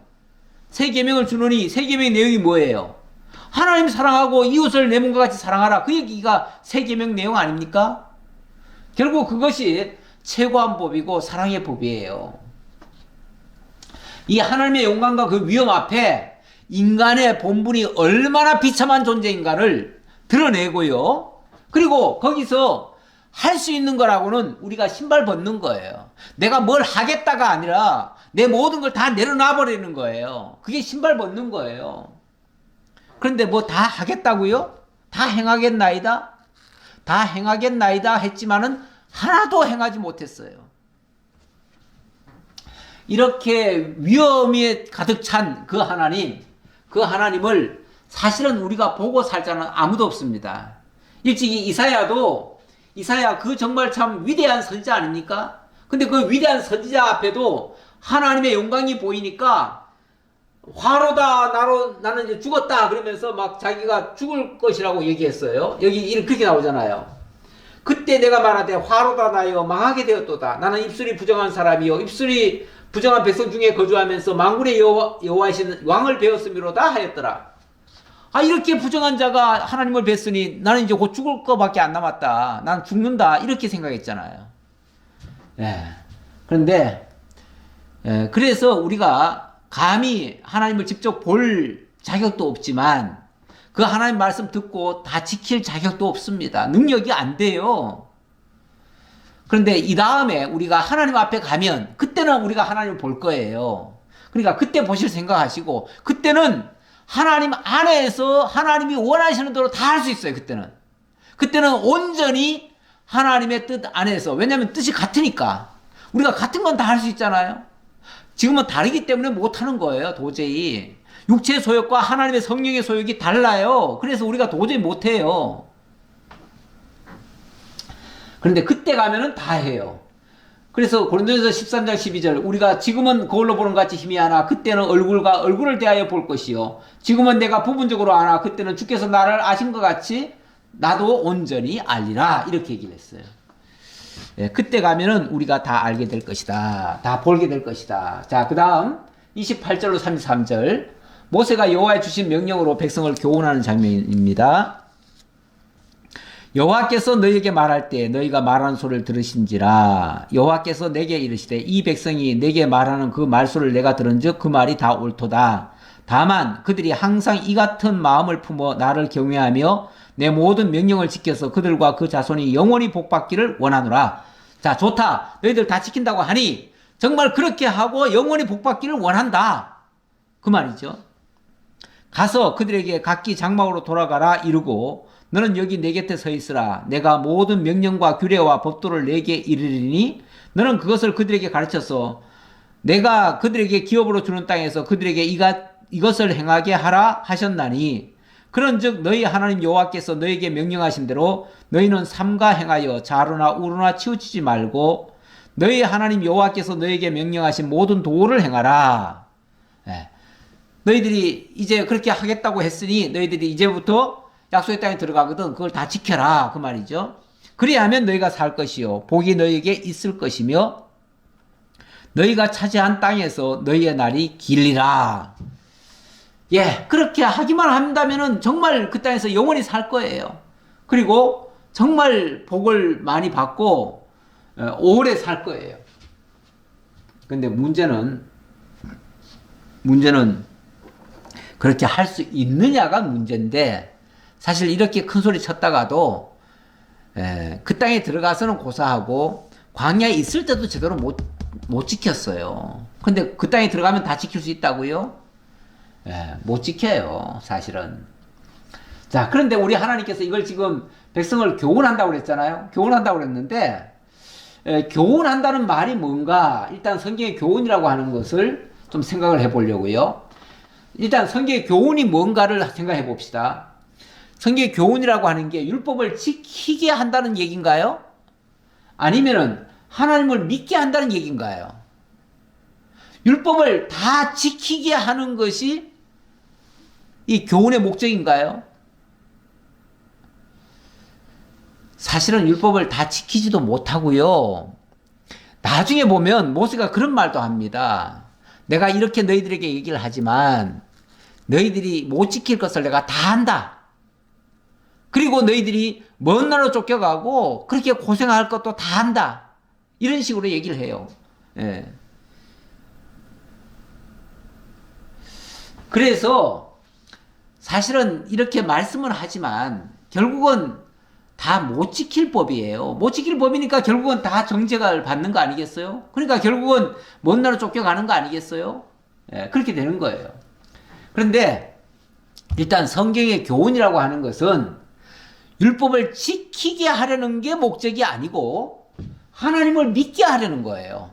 새 계명을 주노니 새 계명의 내용이 뭐예요? 하나님 사랑하고 이웃을 내 몸과 같이 사랑하라. 그 얘기가 새 계명 내용 아닙니까? 결국 그것이 최고한 법이고 사랑의 법이에요. 이 하나님의 영광과 그 위엄 앞에 인간의 본분이 얼마나 비참한 존재인가를 드러내고요. 그리고 거기서 할 수 있는 거라고는 우리가 신발 벗는 거예요. 내가 뭘 하겠다가 아니라 내 모든 걸 다 내려놔 버리는 거예요. 그게 신발 벗는 거예요. 그런데 뭐 다 하겠다고요? 다 행하겠나이다? 다 행하겠나이다 했지만은 하나도 행하지 못했어요. 이렇게 위험에 가득 찬 그 하나님을 사실은 우리가 보고 살 자는 아무도 없습니다. 일찍이 이사야 그 정말 참 위대한 선지자 아닙니까? 근데 그 위대한 선지자 앞에도 하나님의 영광이 보이니까 화로다 나는 이제 죽었다 그러면서 막 자기가 죽을 것이라고 얘기했어요. 여기 이렇게 나오잖아요. 그때 내가 말하되 화로다 나여 망하게 되었도다. 나는 입술이 부정한 사람이요 입술이 부정한 백성 중에 거주하면서 만군의 여호와이신 왕을 배웠음이로다 하였더라. 아, 이렇게 부정한 자가 하나님을 뵀으니 나는 이제 곧 죽을 거밖에 안 남았다. 난 죽는다. 이렇게 생각했잖아요. 예. 그런데 그래서 우리가 감히 하나님을 직접 볼 자격도 없지만 그 하나님 말씀 듣고 다 지킬 자격도 없습니다. 능력이 안 돼요. 그런데 이 다음에 우리가 하나님 앞에 가면 그때는 우리가 하나님을 볼 거예요. 그러니까 그때 보실 생각하시고 그때는 하나님 안에서 하나님이 원하시는 대로 다 할 수 있어요. 그때는 온전히 하나님의 뜻 안에서, 왜냐하면 뜻이 같으니까 우리가 같은 건 다 할 수 있잖아요. 지금은 다르기 때문에 못하는 거예요. 도저히 육체의 소욕과 하나님의 성령의 소욕이 달라요. 그래서 우리가 도저히 못해요. 그런데 그때 가면은 다 해요. 그래서 고린도전서 13장 12절 우리가 지금은 거울로 보는 것 같이 힘이 하나 그때는 얼굴과 얼굴을 대하여 볼 것이요 지금은 내가 부분적으로 아나 그때는 주께서 나를 아신 것 같이 나도 온전히 알리라 이렇게 얘기를 했어요. 예, 그때 가면은 우리가 다 알게 될 것이다. 다 보게 될 것이다. 자, 그 다음 28절로 33절 모세가 여호와의 주신 명령으로 백성을 교훈하는 장면입니다. 여호와께서 너희에게 말할 때 너희가 말하는 소리를 들으신지라. 여호와께서 내게 이르시되 이 백성이 내게 말하는 그 말소를 내가 들은즉 그 말이 다 옳도다. 다만 그들이 항상 이 같은 마음을 품어 나를 경외하며 내 모든 명령을 지켜서 그들과 그 자손이 영원히 복받기를 원하노라. 자, 좋다. 너희들 다 지킨다고 하니 정말 그렇게 하고 영원히 복받기를 원한다. 그 말이죠. 가서 그들에게 각기 장막으로 돌아가라 이르고 너는 여기 내 곁에 서 있으라. 내가 모든 명령과 규례와 법도를 내게 이르리니 너는 그것을 그들에게 가르쳐서 내가 그들에게 기업으로 주는 땅에서 그들에게 이것을 행하게 하라 하셨나니 그런즉 너희 하나님 여호와께서 너희에게 명령하신 대로 너희는 삼가 행하여 좌로나 우로나 치우치지 말고 너희 하나님 여호와께서 너희에게 명령하신 모든 도를 행하라. 예. 너희들이 이제 그렇게 하겠다고 했으니 너희들이 이제부터 약속의 땅에 들어가거든 그걸 다 지켜라 그 말이죠. 그리하면 너희가 살 것이요 복이 너희에게 있을 것이며 너희가 차지한 땅에서 너희의 날이 길리라. 예, 그렇게 하기만 한다면은 정말 그 땅에서 영원히 살 거예요. 그리고 정말 복을 많이 받고 오래 살 거예요. 근데 문제는 그렇게 할 수 있느냐가 문제인데 사실 이렇게 큰 소리 쳤다가도 그 땅에 들어가서는 고사하고 광야에 있을 때도 제대로 못 지켰어요. 근데 그 땅에 들어가면 다 지킬 수 있다고요? 못 지켜요, 사실은. 자, 그런데 우리 하나님께서 이걸 지금 백성을 교훈한다고 그랬잖아요. 교훈한다고 그랬는데 교훈한다는 말이 뭔가 일단 성경의 교훈이라고 하는 것을 좀 생각을 해보려고요. 일단 성경의 교훈이 뭔가를 생각해 봅시다. 성경의 교훈이라고 하는 게 율법을 지키게 한다는 얘기인가요? 아니면은 하나님을 믿게 한다는 얘기인가요? 율법을 다 지키게 하는 것이 이 교훈의 목적인가요? 사실은 율법을 다 지키지도 못하고요. 나중에 보면 모세가 그런 말도 합니다. 내가 이렇게 너희들에게 얘기를 하지만 너희들이 못 지킬 것을 내가 다 한다. 그리고 너희들이 먼 나라로 쫓겨가고 그렇게 고생할 것도 다 한다. 이런 식으로 얘기를 해요. 예. 그래서 사실은 이렇게 말씀을 하지만 결국은 다 못 지킬 법이에요. 못 지킬 법이니까 결국은 다 정죄가 받는 거 아니겠어요? 그러니까 결국은 먼 나라 쫓겨가는 거 아니겠어요? 예, 그렇게 되는 거예요. 그런데 일단 성경의 교훈이라고 하는 것은 율법을 지키게 하려는 게 목적이 아니고 하나님을 믿게 하려는 거예요.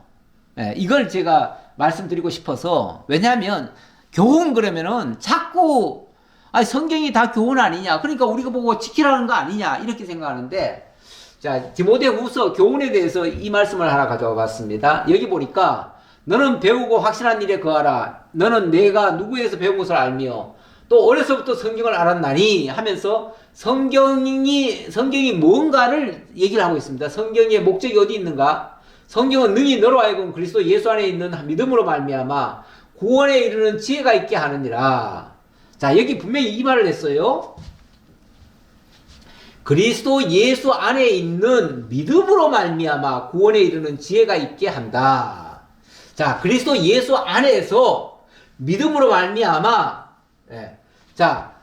예, 이걸 제가 말씀드리고 싶어서, 왜냐하면 교훈 그러면은 자꾸 성경이 다 교훈 아니냐, 그러니까 우리가 보고 지키라는 거 아니냐 이렇게 생각하는데, 자, 디모데후서 교훈에 대해서 이 말씀을 하나 가져와 봤습니다. 여기 보니까 너는 배우고 확실한 일에 거하라. 너는 내가 누구에서 배운 것을 알며 또 어려서부터 성경을 알았나니 하면서 성경이 뭔가를 얘기를 하고 있습니다. 성경의 목적이 어디 있는가? 성경은 능히 너로 하여금 그리스도 예수 안에 있는 믿음으로 말미암아 구원에 이르는 지혜가 있게 하느니라. 자, 여기 분명히 이 말을 했어요. 그리스도 예수 안에 있는 믿음으로 말미암아 구원에 이르는 지혜가 있게 한다. 자, 그리스도 예수 안에서 믿음으로 말미암아, 예. 자,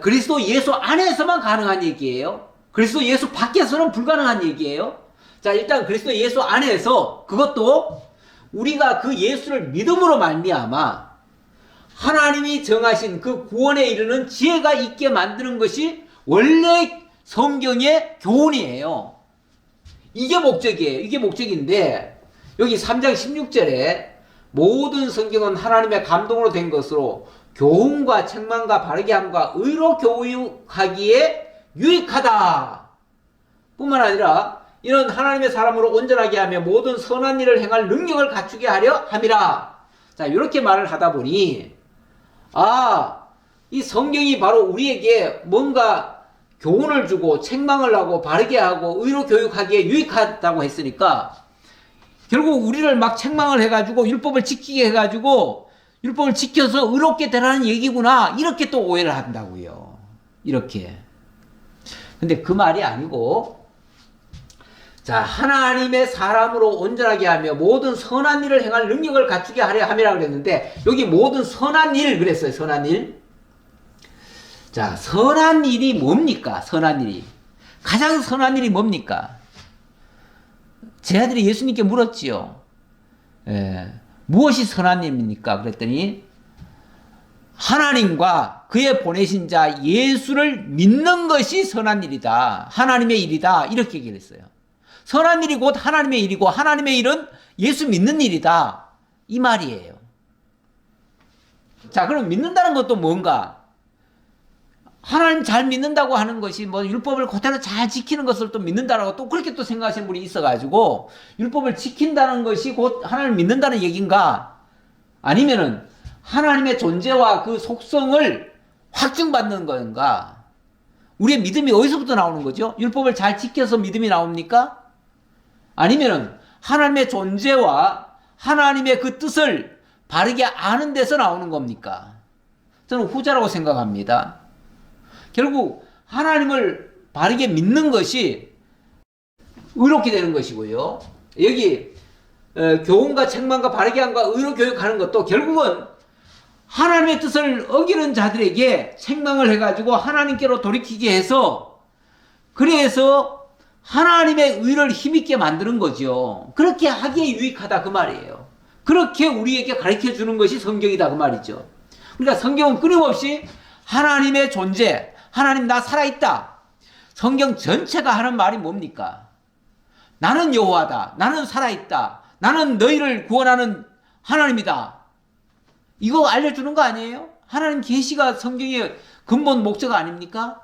그리스도 예수 안에서만 가능한 얘기예요. 그리스도 예수 밖에서는 불가능한 얘기예요. 자, 일단 그리스도 예수 안에서, 그것도 우리가 그 예수를 믿음으로 말미암아 하나님이 정하신 그 구원에 이르는 지혜가 있게 만드는 것이 원래 성경의 교훈이에요. 이게 목적이에요. 이게 목적인데, 여기 3장 16절에 모든 성경은 하나님의 감동으로 된 것으로 교훈과 책망과 바르게 함과 의로 교육하기에 유익하다 뿐만 아니라 이런 하나님의 사람으로 온전하게 하며 모든 선한 일을 행할 능력을 갖추게 하려 함이라. 자, 이렇게 말을 하다 보니, 이 성경이 바로 우리에게 뭔가 교훈을 주고 책망을 하고 바르게 하고 의로 교육하기에 유익하다고 했으니까, 결국 우리를 막 책망을 해가지고 율법을 지키게 해가지고 율법을 지켜서 의롭게 되라는 얘기구나, 이렇게 또 오해를 한다고요. 이렇게. 근데 그 말이 아니고, 자, 하나님의 사람으로 온전하게 하며 모든 선한 일을 행할 능력을 갖추게 하려 함이라 그랬는데, 여기 모든 선한 일 그랬어요. 선한 일. 자, 선한 일이 뭡니까? 선한 일이. 가장 선한 일이 뭡니까? 제 아들이 예수님께 물었지요. 무엇이 선한 일입니까? 그랬더니 하나님과 그의 보내신 자 예수를 믿는 것이 선한 일이다. 하나님의 일이다. 이렇게 얘기를 했어요. 선한 일이 곧 하나님의 일이고 하나님의 일은 예수 믿는 일이다. 이 말이에요. 자, 그럼 믿는다는 것도 뭔가? 하나님 잘 믿는다고 하는 것이 뭐 율법을 그대로 잘 지키는 것을 또 믿는다라고 또 그렇게 또 생각하시는 분이 있어가지고, 율법을 지킨다는 것이 곧 하나님을 믿는다는 얘기인가? 아니면은 하나님의 존재와 그 속성을 확증받는 건가? 우리의 믿음이 어디서부터 나오는 거죠? 율법을 잘 지켜서 믿음이 나옵니까? 아니면은 하나님의 존재와 하나님의 그 뜻을 바르게 아는 데서 나오는 겁니까? 저는 후자라고 생각합니다. 결국 하나님을 바르게 믿는 것이 의롭게 되는 것이고요. 여기 교훈과 책망과 바르게 함과 의로 교육하는 것도 결국은 하나님의 뜻을 어기는 자들에게 책망을 해가지고 하나님께로 돌이키게 해서, 그래서 하나님의 의를 힘있게 만드는 거죠. 그렇게 하기에 유익하다 그 말이에요. 그렇게 우리에게 가르쳐 주는 것이 성경이다 그 말이죠. 그러니까 성경은 끊임없이 하나님의 존재, 하나님 나 살아있다. 성경 전체가 하는 말이 뭡니까? 나는 여호와다. 나는 살아있다. 나는 너희를 구원하는 하나님이다. 이거 알려주는 거 아니에요? 하나님 계시가 성경의 근본 목적 아닙니까?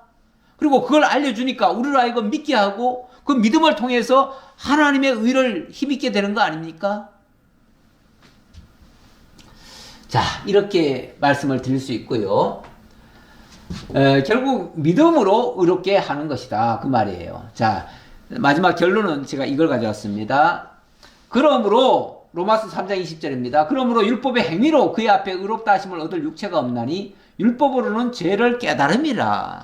그리고 그걸 알려주니까 우리로 하여금 믿게 하고 그 믿음을 통해서 하나님의 의를 힘있게 되는 거 아닙니까? 자, 이렇게 말씀을 드릴 수 있고요. 결국 믿음으로 의롭게 하는 것이다 그 말이에요. 자, 마지막 결론은 제가 이걸 가져왔습니다. 그러므로 로마서 3장 20절입니다. 그러므로 율법의 행위로 그의 앞에 의롭다 하심을 얻을 육체가 없나니 율법으로는 죄를 깨달음이라.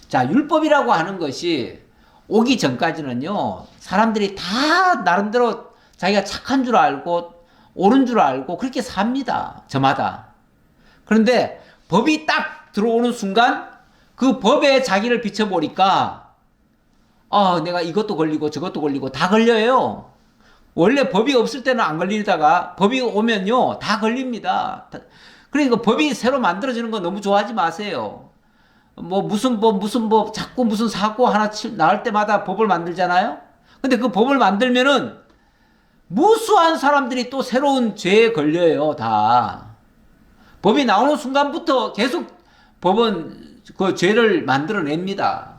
자, 율법이라고 하는 것이 오기 전까지는요, 사람들이 다 나름대로 자기가 착한 줄 알고 옳은 줄 알고 그렇게 삽니다. 저마다. 그런데 법이 딱 들어오는 순간 그 법에 자기를 비춰보니까 내가 이것도 걸리고 저것도 걸리고 다 걸려요. 원래 법이 없을 때는 안 걸리다가 법이 오면요 다 걸립니다. 그러니까 법이 새로 만들어지는 거 너무 좋아하지 마세요. 무슨 법 자꾸 무슨 사고 하나 나올 때마다 법을 만들잖아요. 근데 그 법을 만들면은 무수한 사람들이 또 새로운 죄에 걸려요. 다 법이 나오는 순간부터 계속 법은 그 죄를 만들어냅니다.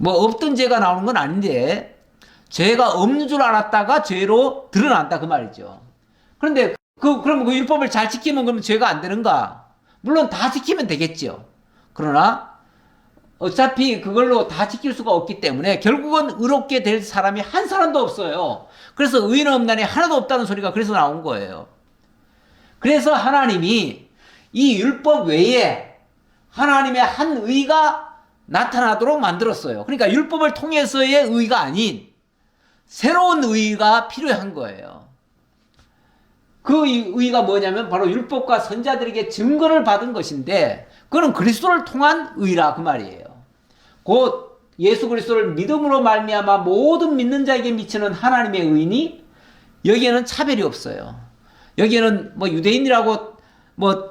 없던 죄가 나오는 건 아닌데 죄가 없는 줄 알았다가 죄로 드러난다 그 말이죠. 그런데 그러면 그 율법을 잘 지키면 그러면 죄가 안 되는가? 물론 다 지키면 되겠죠. 그러나 어차피 그걸로 다 지킬 수가 없기 때문에 결국은 의롭게 될 사람이 한 사람도 없어요. 그래서 의인은 없나니 하나도 없다는 소리가 그래서 나온 거예요. 그래서 하나님이 이 율법 외에 하나님의 한 의가 나타나도록 만들었어요. 그러니까 율법을 통해서의 의가 아닌 새로운 의가 필요한 거예요. 그 의가 뭐냐면 바로 율법과 선자들에게 증거를 받은 것인데 그거는 그리스도를 통한 의라 그 말이에요. 곧 예수 그리스도를 믿음으로 말미암아 모든 믿는 자에게 미치는 하나님의 의니 여기에는 차별이 없어요. 여기에는 유대인이라고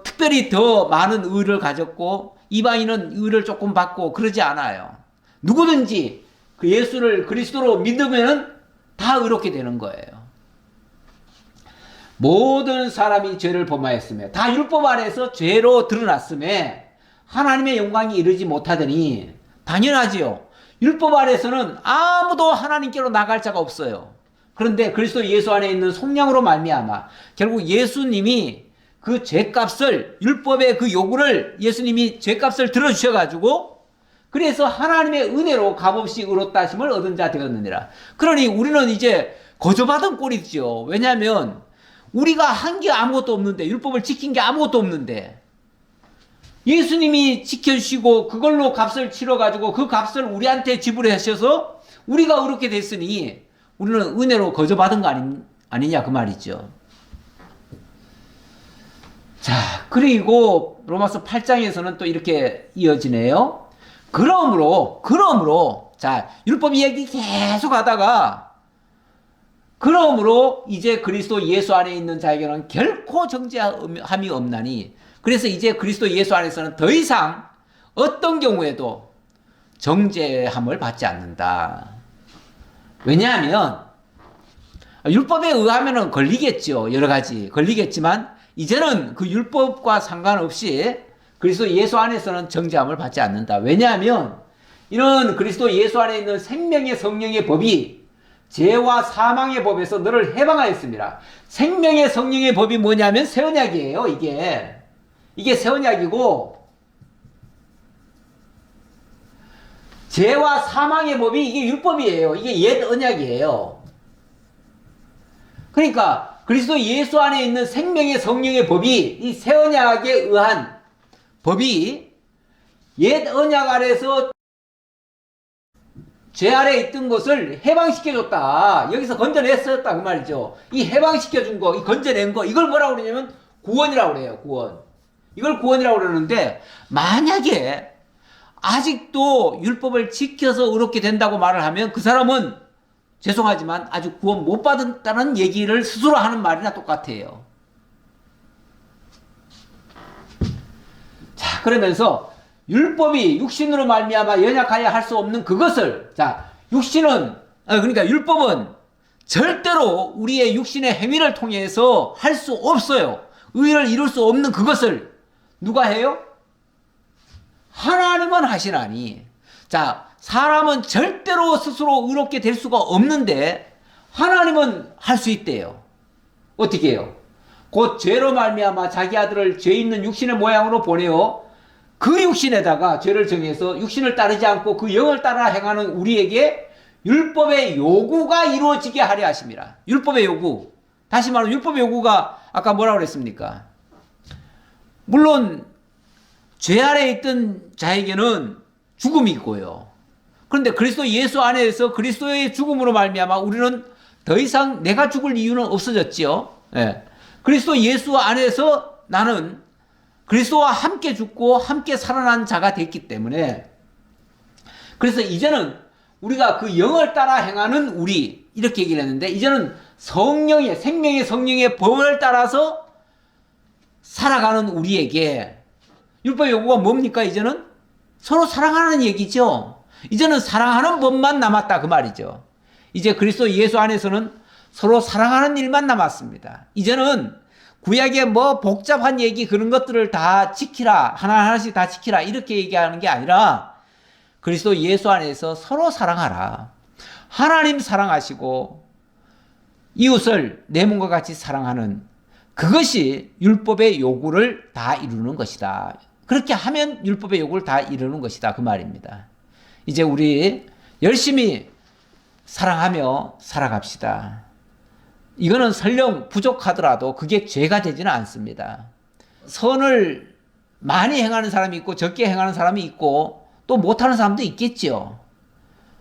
특별히 더 많은 의를 가졌고 이방인은 의를 조금 받고 그러지 않아요. 누구든지 그 예수를 그리스도로 믿으면은 다 의롭게 되는 거예요. 모든 사람이 죄를 범하였으며 다 율법 아래에서 죄로 드러났음에 하나님의 영광이 이르지 못하더니 당연하지요. 율법 아래에서는 아무도 하나님께로 나갈 자가 없어요. 그런데 그리스도 예수 안에 있는 속량으로 말미암아 결국 예수님이 그 죄값을 율법의 그 요구를 예수님이 죄값을 들어주셔가지고 그래서 하나님의 은혜로 값없이 의롭다 하심을 얻은 자 되었느니라. 그러니 우리는 이제 거저받은 꼴이죠. 왜냐하면 우리가 한 게 아무것도 없는데 율법을 지킨 게 아무것도 없는데 예수님이 지켜주시고 그걸로 값을 치러가지고 그 값을 우리한테 지불하셔서 우리가 의롭게 됐으니 우리는 은혜로 거저받은 거 아니냐 그 말이죠. 자, 그리고 로마서 8장에서는 또 이렇게 이어지네요. 그러므로 자, 율법 이야기 계속 하다가 그러므로 이제 그리스도 예수 안에 있는 자에게는 결코 정죄함이 없나니 그래서 이제 그리스도 예수 안에서는 더 이상 어떤 경우에도 정죄함을 받지 않는다. 왜냐하면 율법에 의하면은 걸리겠죠. 여러 가지 걸리겠지만 이제는 그 율법과 상관없이 그리스도 예수 안에서는 정죄함을 받지 않는다. 왜냐하면 이런 그리스도 예수 안에 있는 생명의 성령의 법이 죄와 사망의 법에서 너를 해방하였습니다. 생명의 성령의 법이 뭐냐면 새 언약이에요. 이게 새 언약이고 죄와 사망의 법이 이게 율법이에요. 이게 옛 언약이에요. 그러니까 그리스도 예수 안에 있는 생명의 성령의 법이 이 새 언약에 의한 법이 옛 언약 아래서 죄 아래 있던 것을 해방시켜줬다. 여기서 건져냈었다 그 말이죠. 이 해방시켜준 거, 이 건져낸 거, 이걸 뭐라고 그러냐면 구원이라고 그래요. 구원. 이걸 구원이라고 그러는데 만약에 아직도 율법을 지켜서 의롭게 된다고 말을 하면 그 사람은 죄송하지만 아직 구원 못 받았다는 얘기를 스스로 하는 말이나 똑같아요. 자, 그러면서 율법이 육신으로 말미암아 연약하여 할 수 없는 그것을 그러니까 율법은 절대로 우리의 육신의 행위를 통해서 할 수 없어요. 의를 이룰 수 없는 그것을 누가 해요? 하나님은 하시나니. 자, 사람은 절대로 스스로 의롭게 될 수가 없는데 하나님은 할 수 있대요. 어떻게 해요? 곧 죄로 말미암아 자기 아들을 죄 있는 육신의 모양으로 보내어 그 육신에다가 죄를 정해서 육신을 따르지 않고 그 영을 따라 행하는 우리에게 율법의 요구가 이루어지게 하려 하십니다. 율법의 요구. 다시 말하면 율법의 요구가 아까 뭐라고 그랬습니까? 물론 죄 아래에 있던 자에게는 죽음이 있고요. 그런데 그리스도 예수 안에서 그리스도의 죽음으로 말미암아 우리는 더 이상 내가 죽을 이유는 없어졌지요. 예. 그리스도 예수 안에서 나는 그리스도와 함께 죽고 함께 살아난 자가 됐기 때문에 그래서 이제는 우리가 그 영을 따라 행하는 우리 이렇게 얘기를 했는데 이제는 성령의 생명의 성령의 법을 따라서 살아가는 우리에게 율법의 요구가 뭡니까? 이제는 서로 사랑하는 얘기죠. 이제는 사랑하는 법만 남았다 그 말이죠. 이제 그리스도 예수 안에서는 서로 사랑하는 일만 남았습니다. 이제는 구약의 뭐 복잡한 얘기 그런 것들을 다 지키라, 하나하나씩 다 지키라 이렇게 얘기하는 게 아니라 그리스도 예수 안에서 서로 사랑하라. 하나님 사랑하시고 이웃을 내 몸과 같이 사랑하는 그것이 율법의 요구를 다 이루는 것이다. 그렇게 하면 율법의 요구를 다 이루는 것이다 그 말입니다. 이제 우리 열심히 사랑하며 살아갑시다. 이거는 설령 부족하더라도 그게 죄가 되지는 않습니다. 선을 많이 행하는 사람이 있고 적게 행하는 사람이 있고 또 못하는 사람도 있겠죠.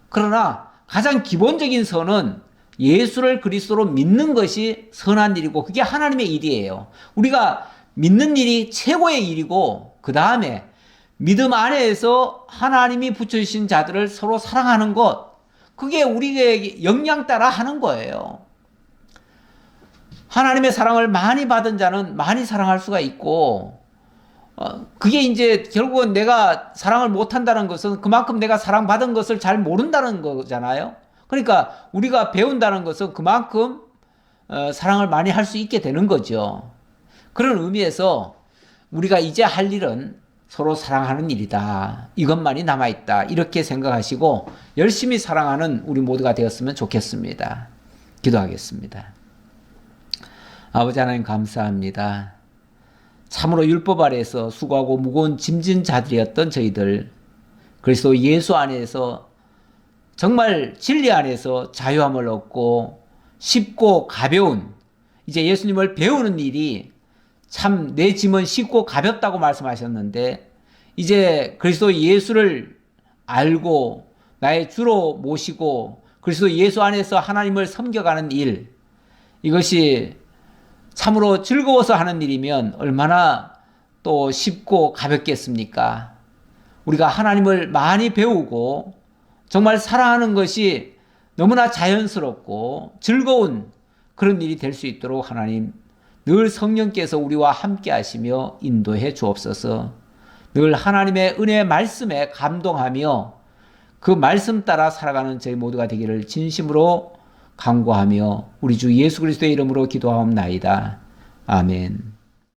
그러나 가장 기본적인 선은 예수를 그리스도로 믿는 것이 선한 일이고 그게 하나님의 일이에요. 우리가 믿는 일이 최고의 일이고 그 다음에 믿음 안에서 하나님이 붙여주신 자들을 서로 사랑하는 것 그게 우리의 역량 따라 하는 거예요. 하나님의 사랑을 많이 받은 자는 많이 사랑할 수가 있고 그게 이제 결국은 내가 사랑을 못한다는 것은 그만큼 내가 사랑받은 것을 잘 모른다는 거잖아요. 그러니까 우리가 배운다는 것은 그만큼 사랑을 많이 할 수 있게 되는 거죠. 그런 의미에서 우리가 이제 할 일은 서로 사랑하는 일이다. 이것만이 남아있다. 이렇게 생각하시고 열심히 사랑하는 우리 모두가 되었으면 좋겠습니다. 기도하겠습니다. 아버지 하나님 감사합니다. 참으로 율법 아래에서 수고하고 무거운 짐진 자들이었던 저희들 그리스도 예수 안에서 정말 진리 안에서 자유함을 얻고 쉽고 가벼운 이제 예수님을 배우는 일이 참 내 짐은 쉽고 가볍다고 말씀하셨는데 이제 그리스도 예수를 알고 나의 주로 모시고 그리스도 예수 안에서 하나님을 섬겨가는 일 이것이 참으로 즐거워서 하는 일이면 얼마나 또 쉽고 가볍겠습니까? 우리가 하나님을 많이 배우고 정말 사랑하는 것이 너무나 자연스럽고 즐거운 그런 일이 될 수 있도록 하나님 늘 성령께서 우리와 함께 하시며 인도해 주옵소서. 늘 하나님의 은혜의 말씀에 감동하며 그 말씀 따라 살아가는 저희 모두가 되기를 진심으로 간구하며 우리 주 예수 그리스도의 이름으로 기도하옵나이다. 아멘.